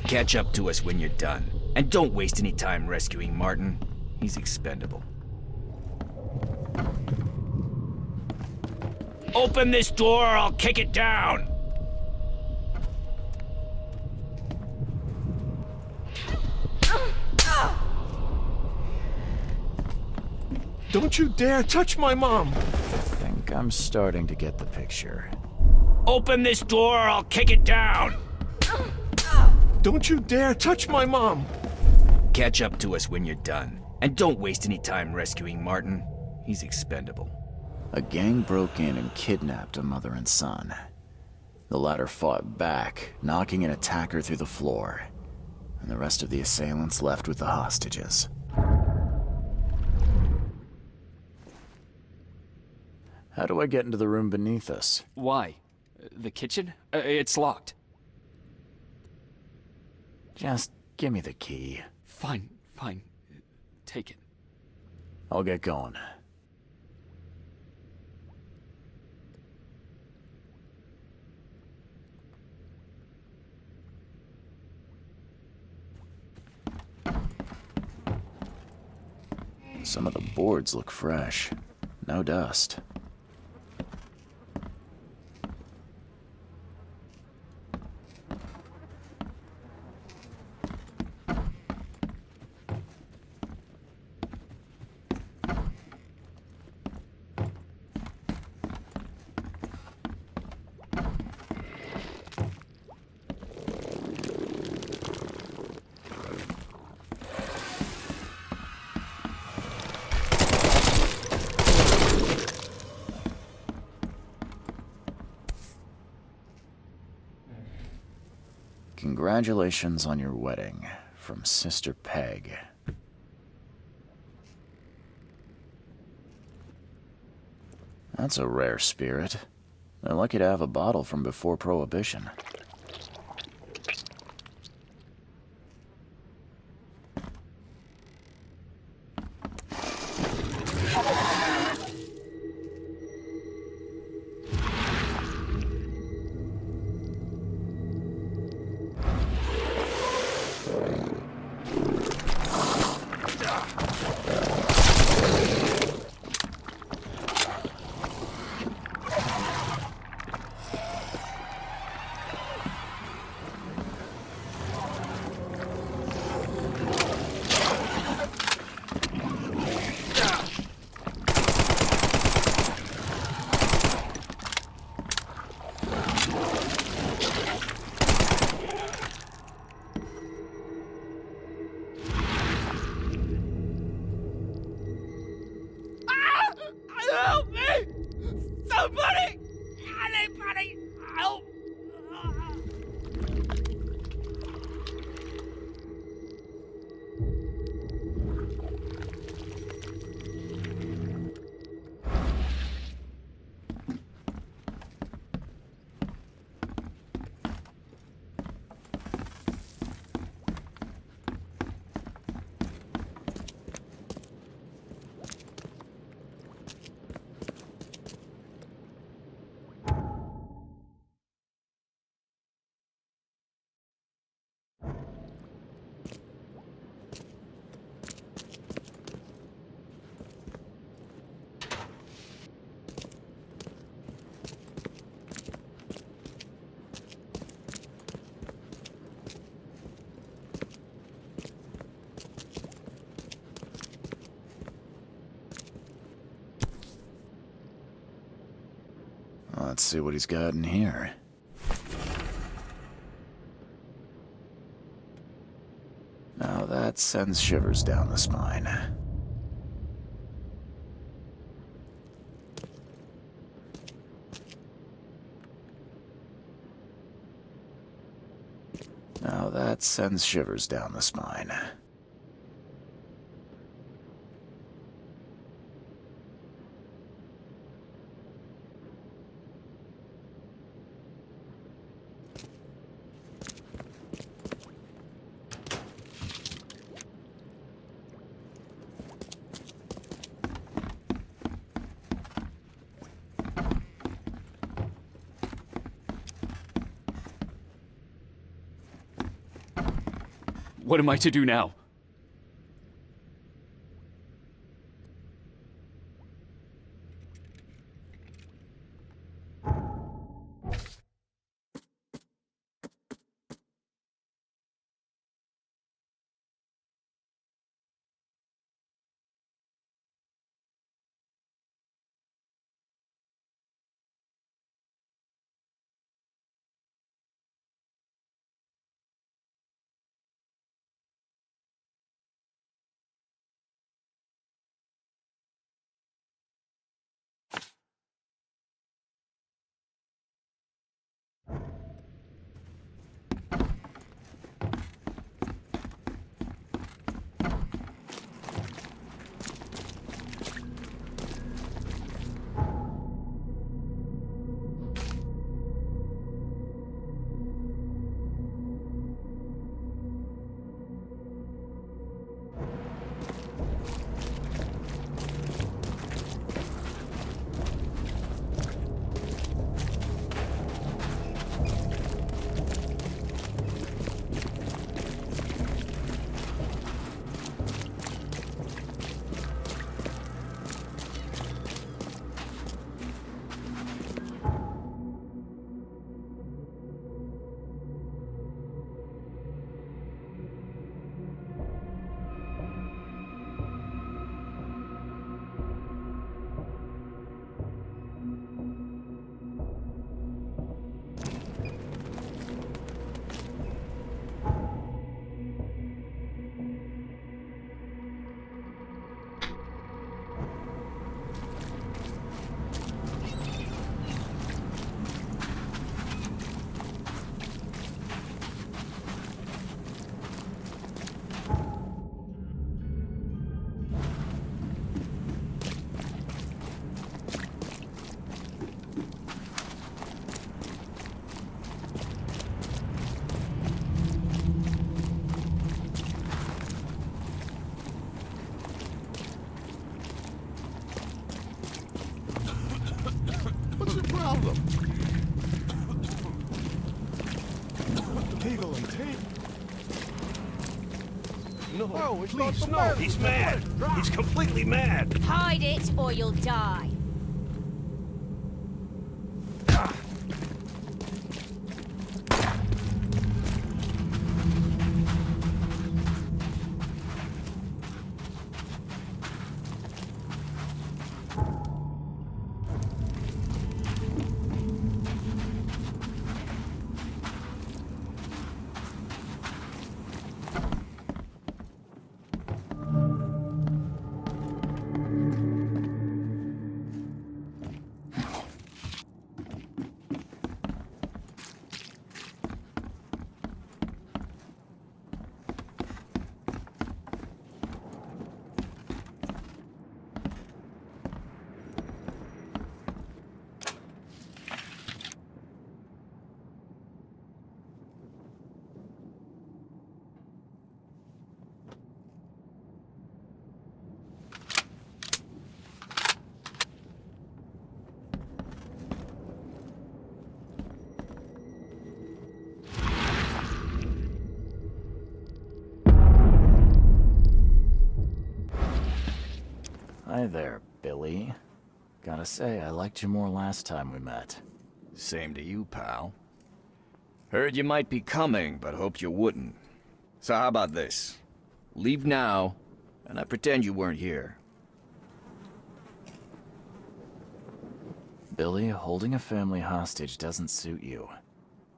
Catch up to us when you're done. And don't waste any time rescuing Martin. He's expendable. Open this door or I'll kick it down! Don't you dare touch my mom! I think I'm starting to get the picture. Open this door or I'll kick it down! Don't you dare touch my mom! Catch up to us when you're done. And don't waste any time rescuing Martin. He's expendable. A gang broke in and kidnapped a mother and son. The latter fought back, knocking an attacker through the floor. And the rest of the assailants left with the hostages. How do I get into the room beneath us? Why? The kitchen? It's locked. Just give me the key. Fine, fine. Take it. I'll get going. Some of the boards look fresh. No dust. Congratulations on your wedding, from Sister Peg. That's a rare spirit. They're lucky to have a bottle from before Prohibition. Help me! Somebody! Anybody! Help! Let's see what he's got in here. Now that sends shivers down the spine. Now that sends shivers down the spine. What am I to do now? Eagle and tape. No, Oh, it's not please, the no, man. he's mad. He's completely mad. Hide it or you'll die. Hi there, Billy. Gotta say, I liked you more last time we met. Same to you, pal. Heard you might be coming, but hoped you wouldn't. So how about this? Leave now, and I pretend you weren't here. Billy, holding a family hostage doesn't suit you.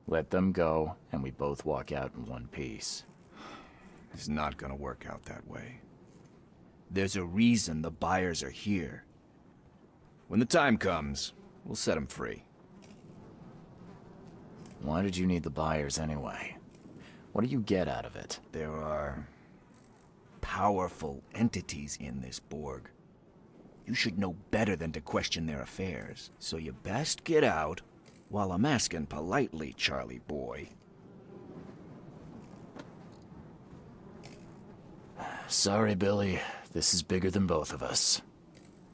Let them go, and we both walk out in one piece. It's not gonna work out that way. There's a reason the buyers are here. When the time comes, we'll set them free. Why did you need the buyers anyway? What do you get out of it? There are powerful entities in this Borg. You should know better than to question their affairs. So you best get out while I'm asking politely, Charlie boy. Sorry, Billy. This is bigger than both of us.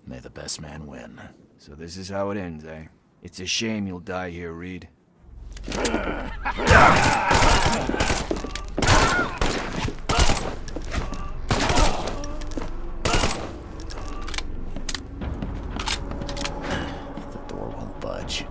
May the best man win. So this is how it ends, eh? It's a shame you'll die here, Reed. The door won't budge.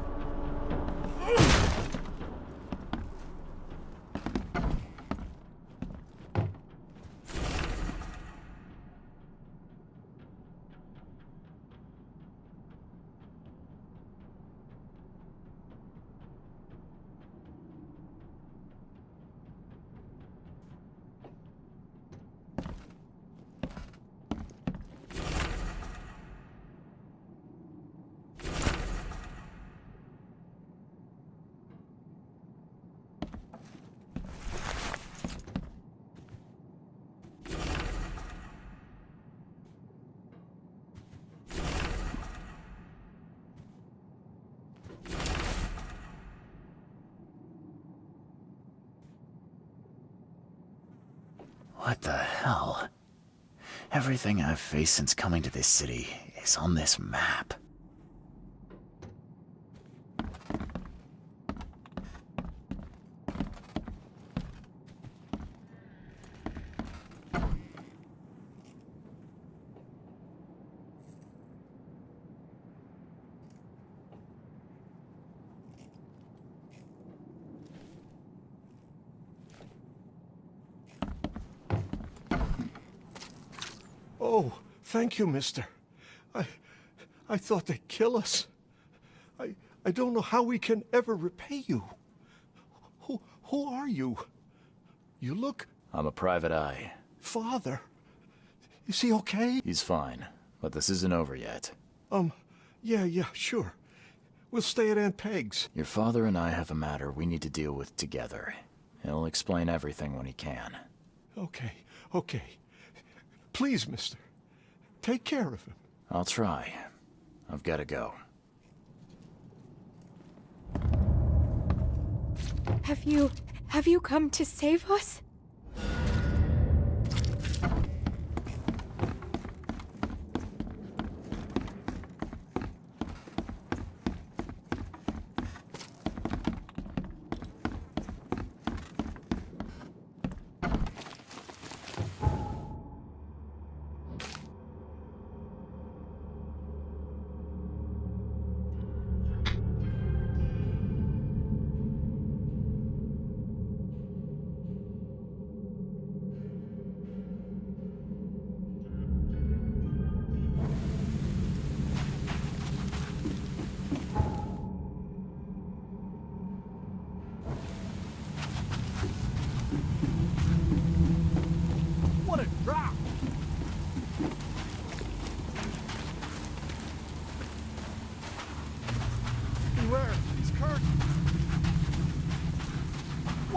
What the hell? Everything I've faced since coming to this city is on this map. Oh, thank you, mister. I thought they'd kill us. I don't know how we can ever repay you. Who are you? You look... I'm a private eye. Father? Is he okay? He's fine, but this isn't over yet. Yeah, sure. We'll stay at Aunt Peg's. Your father and I have a matter we need to deal with together. He'll explain everything when he can. Okay. Please, mister. Take care of him. I'll try. I've got to go. Have you come to save us?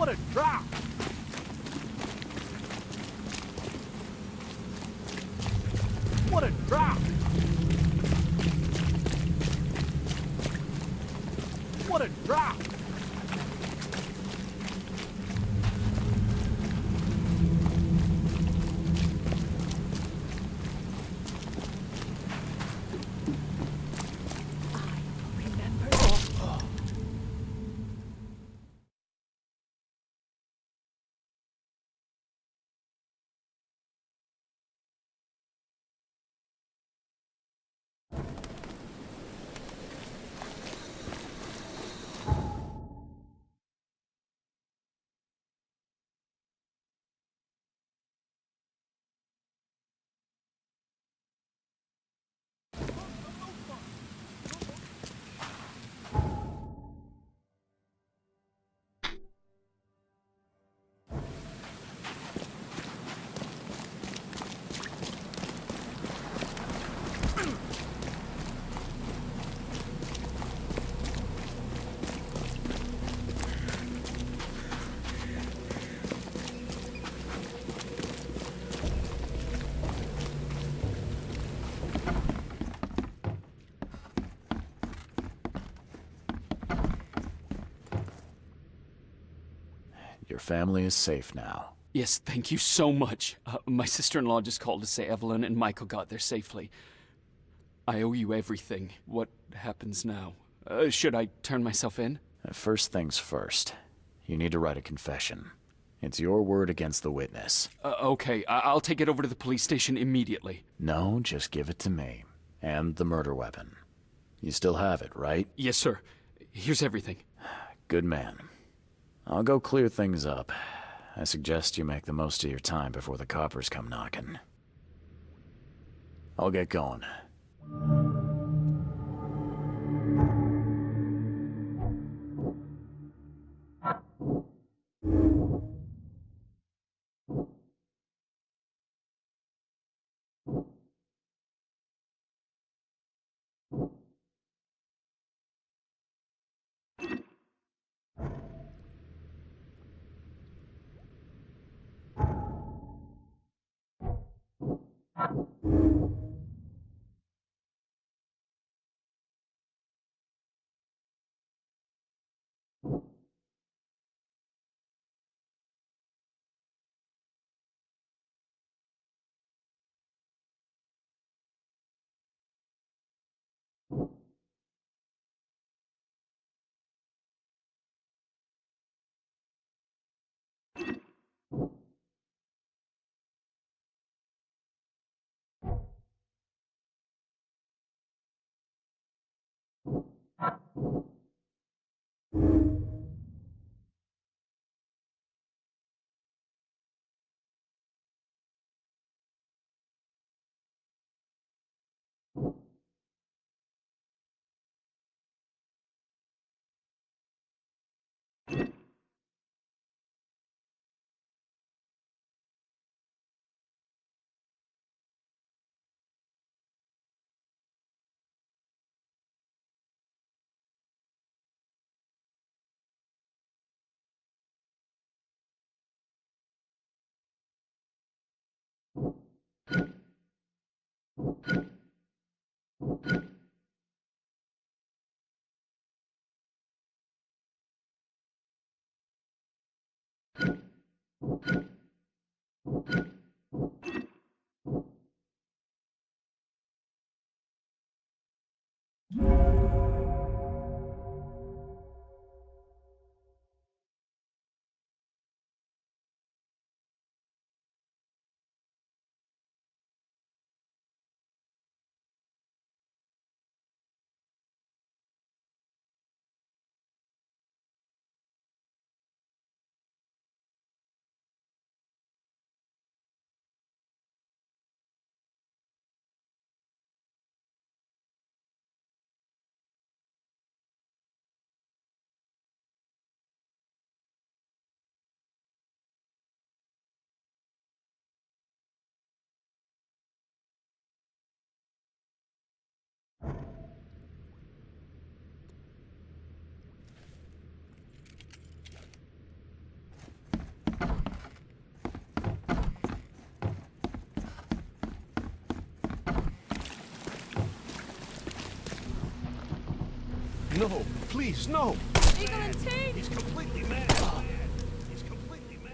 What a drop! What a drop! What a drop! Your family is safe now. Yes, thank you so much. My sister-in-law just called to say Evelyn and Michael got there safely. I owe you everything. What happens now? Should I turn myself in? First things first. You need to write a confession. It's your word against the witness. Okay, I'll take it over to the police station immediately. No, just give it to me. And the murder weapon. You still have it, right? Yes, sir. Here's everything. Good man. I'll go clear things up. I suggest you make the most of your time before the coppers come knocking. I'll get going. No, please, no! Eagle and Team! He's completely mad! He's completely mad!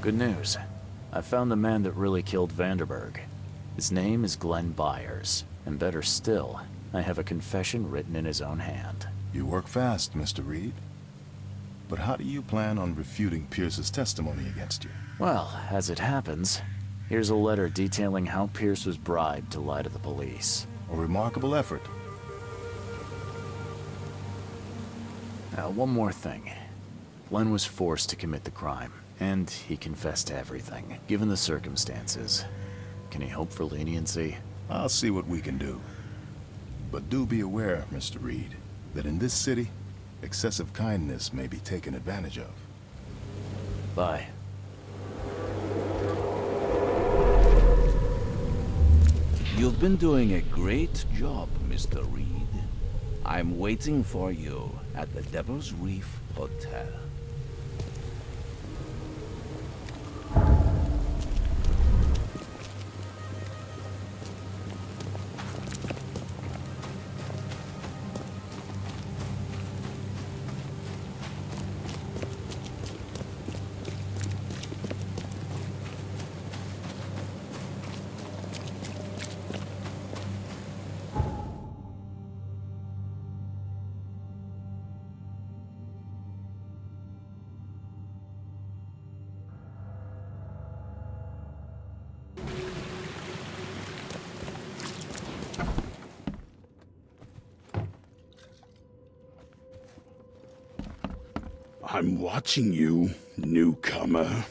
Good news. I found the man that really killed Vanderberg. His name is Glenn Byers, and better still, I have a confession written in his own hand. You work fast, Mr. Reed. But how do you plan on refuting Pierce's testimony against you? Well, as it happens, here's a letter detailing how Pierce was bribed to lie to the police. A remarkable effort. Now, one more thing. Glenn was forced to commit the crime, and he confessed to everything. Given the circumstances, can he hope for leniency? I'll see what we can do. But do be aware, Mr. Reed, that in this city, excessive kindness may be taken advantage of. Bye. You've been doing a great job, Mr. Reed. I'm waiting for you at the Devil's Reef Hotel. I'm watching you, newcomer.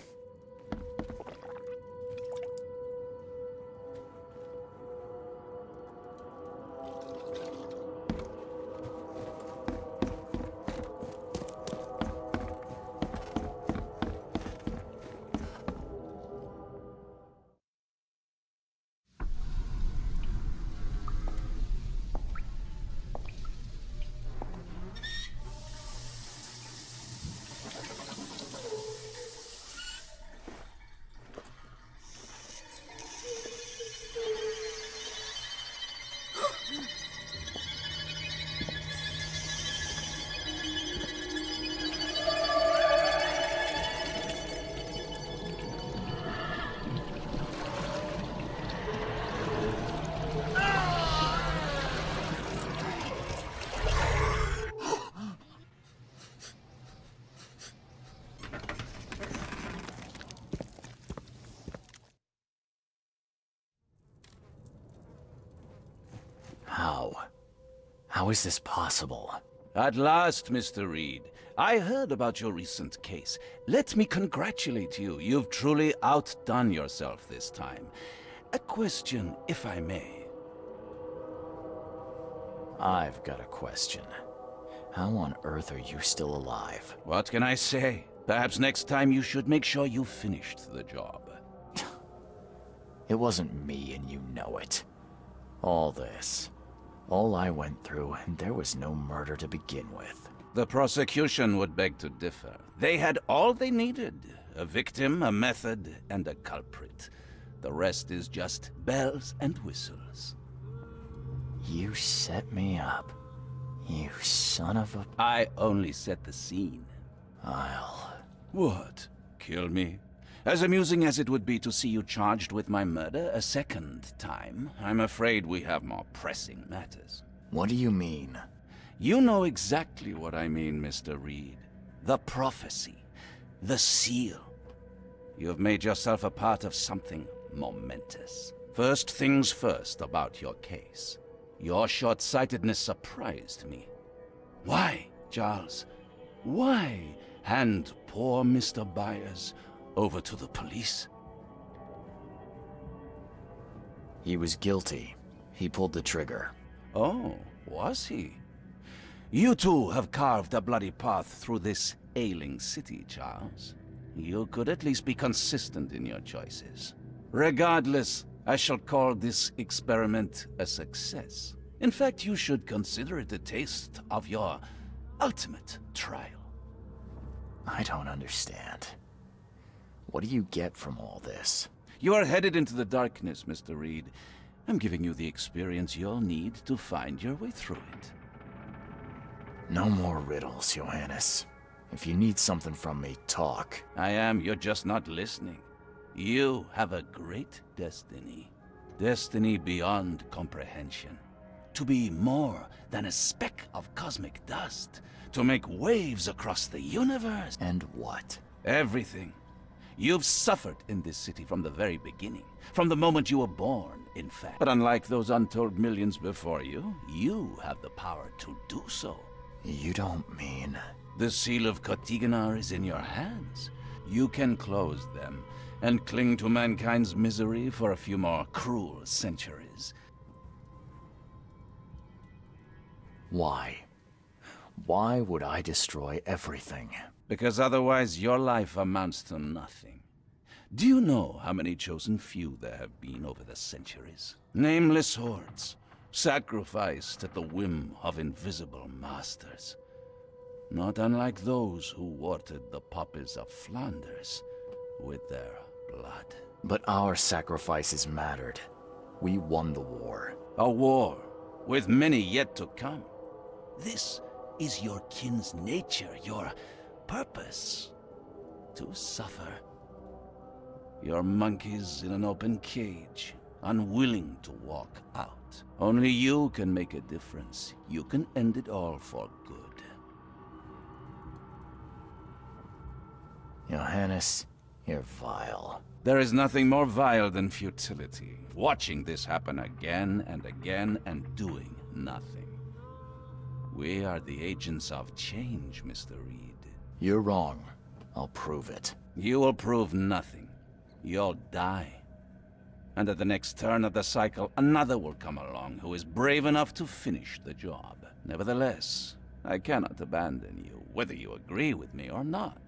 How is this possible? At last, Mr. Reed. I heard about your recent case. Let me congratulate you. You've truly outdone yourself this time. A question, if I may. I've got a question. How on earth are you still alive? What can I say? Perhaps next time you should make sure you finished the job. It wasn't me, and you know it. All this. All I went through, and there was no murder to begin with. The prosecution would beg to differ. They had all they needed. A victim, a method, and a culprit. The rest is just bells and whistles. You set me up. You son of a... I only set the scene. I'll... What? Kill me? As amusing as it would be to see you charged with my murder a second time, I'm afraid we have more pressing matters. What do you mean? You know exactly what I mean, Mr. Reed. The prophecy. The seal. You have made yourself a part of something momentous. First things first about your case. Your short-sightedness surprised me. Why, Charles? Why hand poor Mr. Byers over to the police? He was guilty. He pulled the trigger. Oh, was he? You too have carved a bloody path through this ailing city, Charles. You could at least be consistent in your choices. Regardless, I shall call this experiment a success. In fact, you should consider it a taste of your ultimate trial. I don't understand. What do you get from all this? You are headed into the darkness, Mr. Reed. I'm giving you the experience you'll need to find your way through it. No more riddles, Johannes. If you need something from me, talk. I am. You're just not listening. You have a great destiny. Destiny beyond comprehension. To be more than a speck of cosmic dust. To make waves across the universe. And what? Everything. You've suffered in this city from the very beginning. From the moment you were born, in fact. But unlike those untold millions before you, you have the power to do so. You don't mean... The seal of Kotiganar is in your hands. You can close them and cling to mankind's misery for a few more cruel centuries. Why? Why would I destroy everything? Because otherwise your life amounts to nothing. Do you know how many chosen few there have been over the centuries? Nameless hordes, sacrificed at the whim of invisible masters. Not unlike those who watered the poppies of Flanders with their blood. But our sacrifices mattered. We won the war. A war, with many yet to come. This is your kin's nature, your purpose. To suffer. You're monkeys in an open cage, unwilling to walk out. Only you can make a difference. You can end it all for good. Johannes, you're vile. There is nothing more vile than futility. Watching this happen again and again and doing nothing. We are the agents of change, Mr. Reed. You're wrong. I'll prove it. You will prove nothing. You'll die. And at the next turn of the cycle, another will come along who is brave enough to finish the job. Nevertheless, I cannot abandon you, whether you agree with me or not.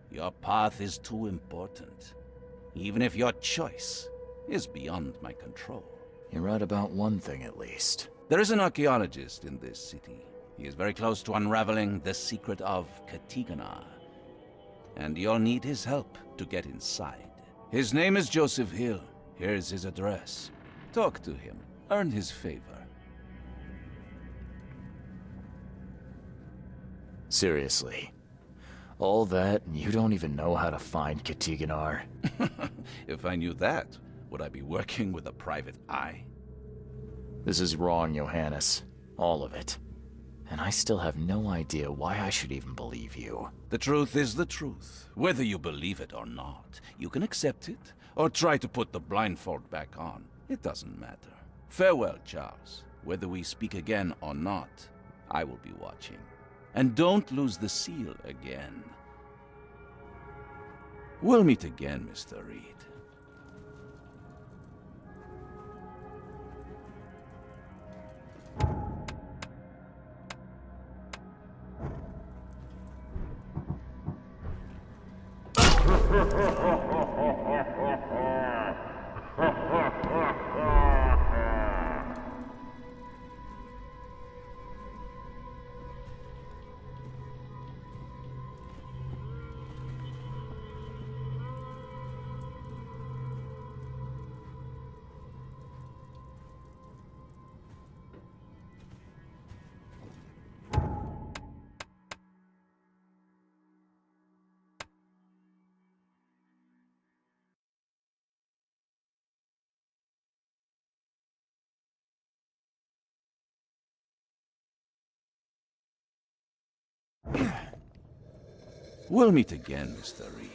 Your path is too important, even if your choice is beyond my control. You're right about one thing, at least. There is an archaeologist in this city. He is very close to unraveling the secret of Kotiganar. And you'll need his help to get inside. His name is Joseph Hill. Here's his address. Talk to him. Earn his favor. Seriously. All that, and you don't even know how to find Kotiganar? If I knew that, would I be working with a private eye? This is wrong, Johannes. All of it. And I still have no idea why I should even believe you. The truth is the truth. Whether you believe it or not, you can accept it, or try to put the blindfold back on. It doesn't matter. Farewell, Charles. Whether we speak again or not, I will be watching. And don't lose the seal again. We'll meet again, Mr. Reed. We'll meet again, Mr. Reed.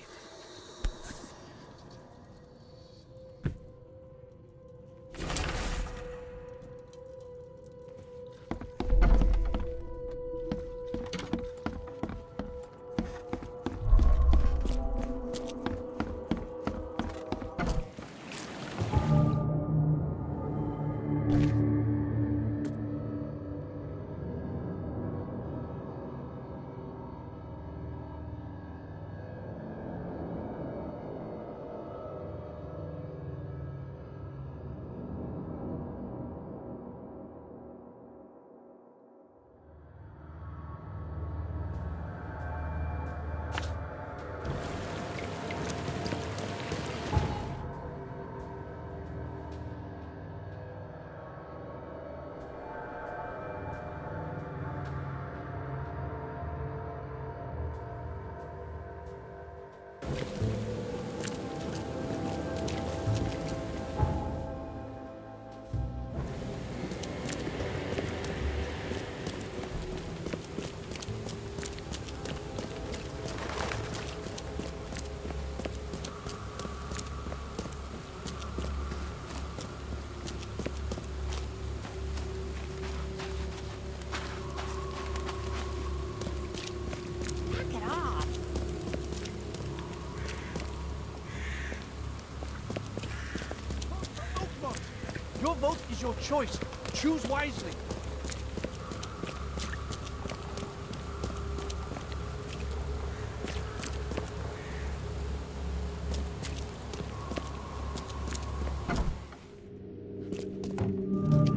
Your vote is your choice. Choose wisely.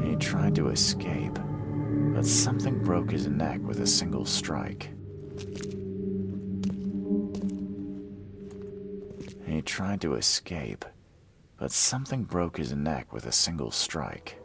He tried to escape, but something broke his neck with a single strike. He tried to escape, but something broke his neck with a single strike.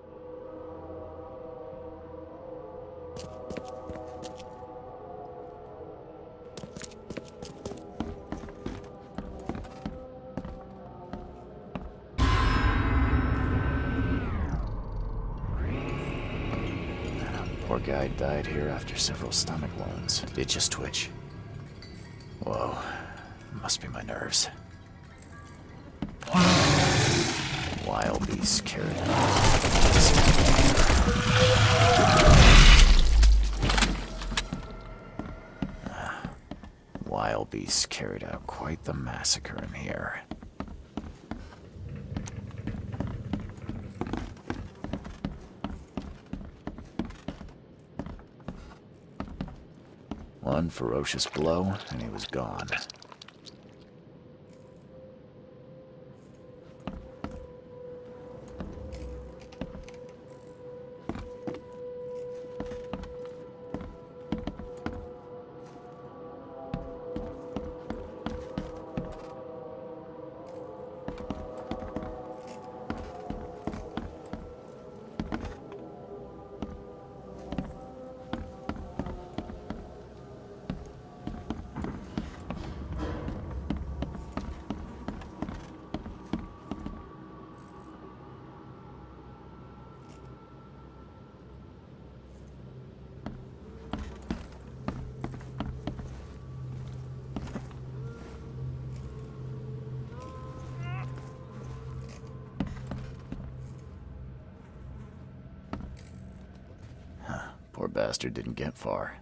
Poor guy died here after several stomach wounds. It just twitch. Whoa, must be my nerves. Wild beasts carried Wild beasts carried out quite the massacre in here. One ferocious blow, and he was gone. Poor bastard didn't get far.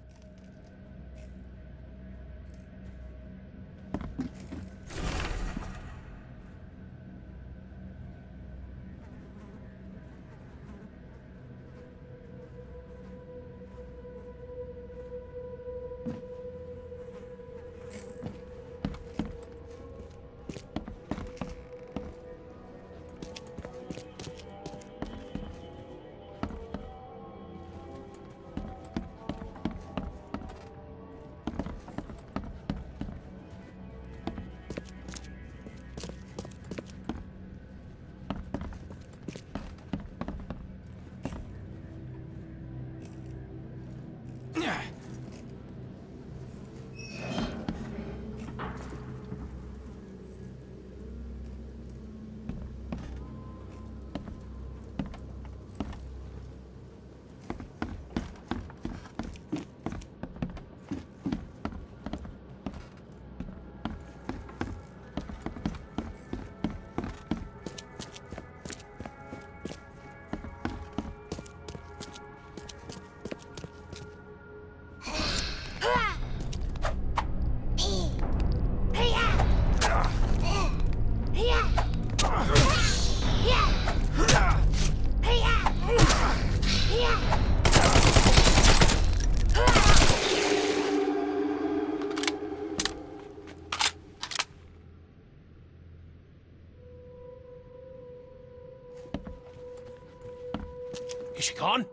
Is she gone?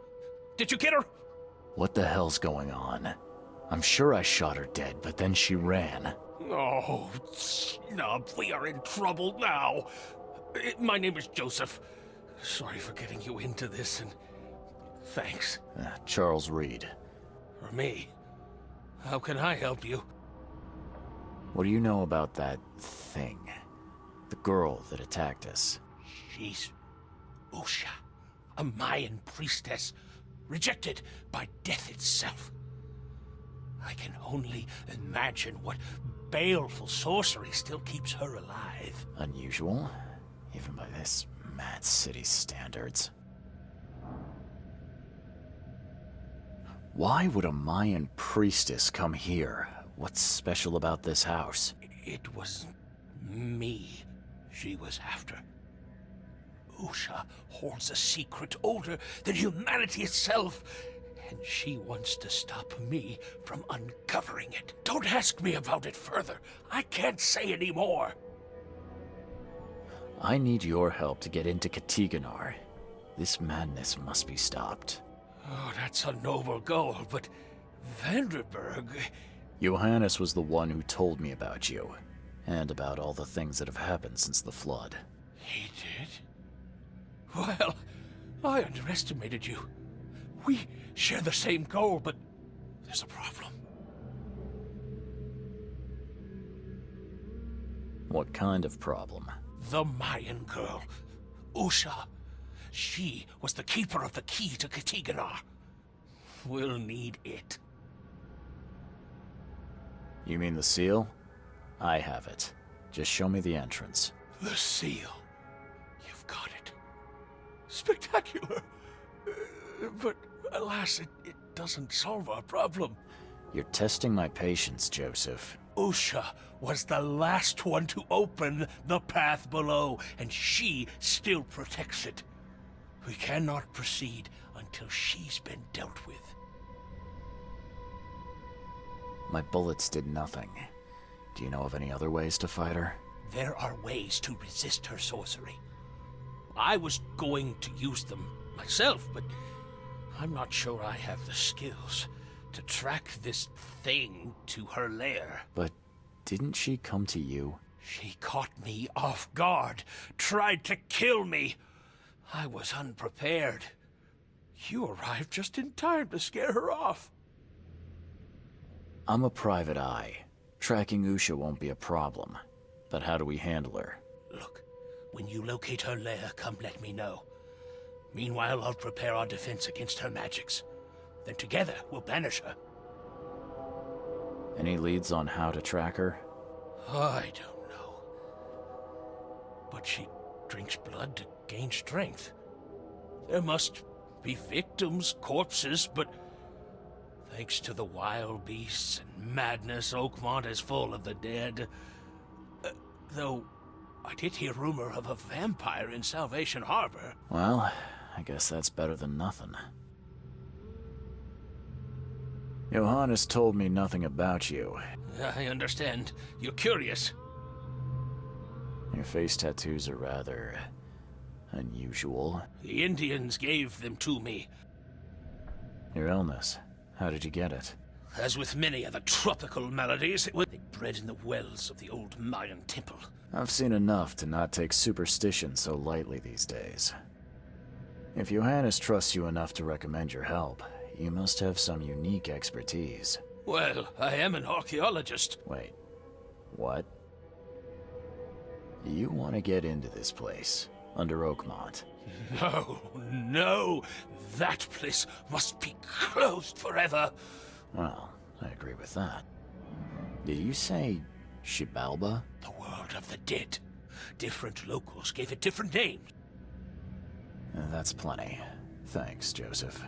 Did you get her? What the hell's going on? I'm sure I shot her dead, but then she ran. Oh, snub, we are in trouble now. My name is Joseph. Sorry for getting you into this, and thanks. Charles Reed. For me? How can I help you? What do you know about that thing? The girl that attacked us? She's Usha, a Mayan priestess, rejected by death itself. I can only imagine what baleful sorcery still keeps her alive. Unusual, even by this mad city standards. Why would a Mayan priestess come here? What's special about this house? It was me she was after. Usha holds a secret older than humanity itself, and she wants to stop me from uncovering it. Don't ask me about it further. I can't say any more. I need your help to get into Katiganar. This madness must be stopped. Oh, that's a noble goal, but Vanderberg... Johannes was the one who told me about you, and about all the things that have happened since the flood. He did? Well, I underestimated you. We share the same goal, but there's a problem. What kind of problem? The Mayan girl, Usha. She was the keeper of the key to Katiganar. We'll need it. You mean the seal? I have it. Just show me the entrance. The seal. You've got it. Spectacular. But alas, it doesn't solve our problem. You're testing my patience, Joseph. Usha was the last one to open the path below, and she still protects it. We cannot proceed until she's been dealt with. My bullets did nothing. Do you know of any other ways to fight her? There are ways to resist her sorcery. I was going to use them myself, but I'm not sure I have the skills to track this thing to her lair. But didn't she come to you? She caught me off guard, tried to kill me. I was unprepared. You arrived just in time to scare her off. I'm a private eye. Tracking Usha won't be a problem. But how do we handle her? Look, when you locate her lair, come let me know. Meanwhile, I'll prepare our defense against her magics. Then together, we'll banish her. Any leads on how to track her? I don't know. But she drinks blood to gain strength. There must be victims, corpses, but Thanks to the wild beasts and madness, Oakmont is full of the dead. Though, I did hear rumor of a vampire in Salvation Harbor. Well, I guess that's better than nothing. Johannes told me nothing about you. I understand. You're curious. Your face tattoos are rather unusual. The Indians gave them to me. Your illness, how did you get it? As with many other tropical maladies, it was bred in the wells of the old Mayan temple. I've seen enough to not take superstition so lightly these days. If Johannes trusts you enough to recommend your help, you must have some unique expertise. Well, I am an archaeologist. Wait, what? You want to get into this place, under Oakmont? No. That place must be closed forever. Well, I agree with that. Did you say Xibalba? The world of the dead. Different locals gave it different names. That's plenty. Thanks, Joseph.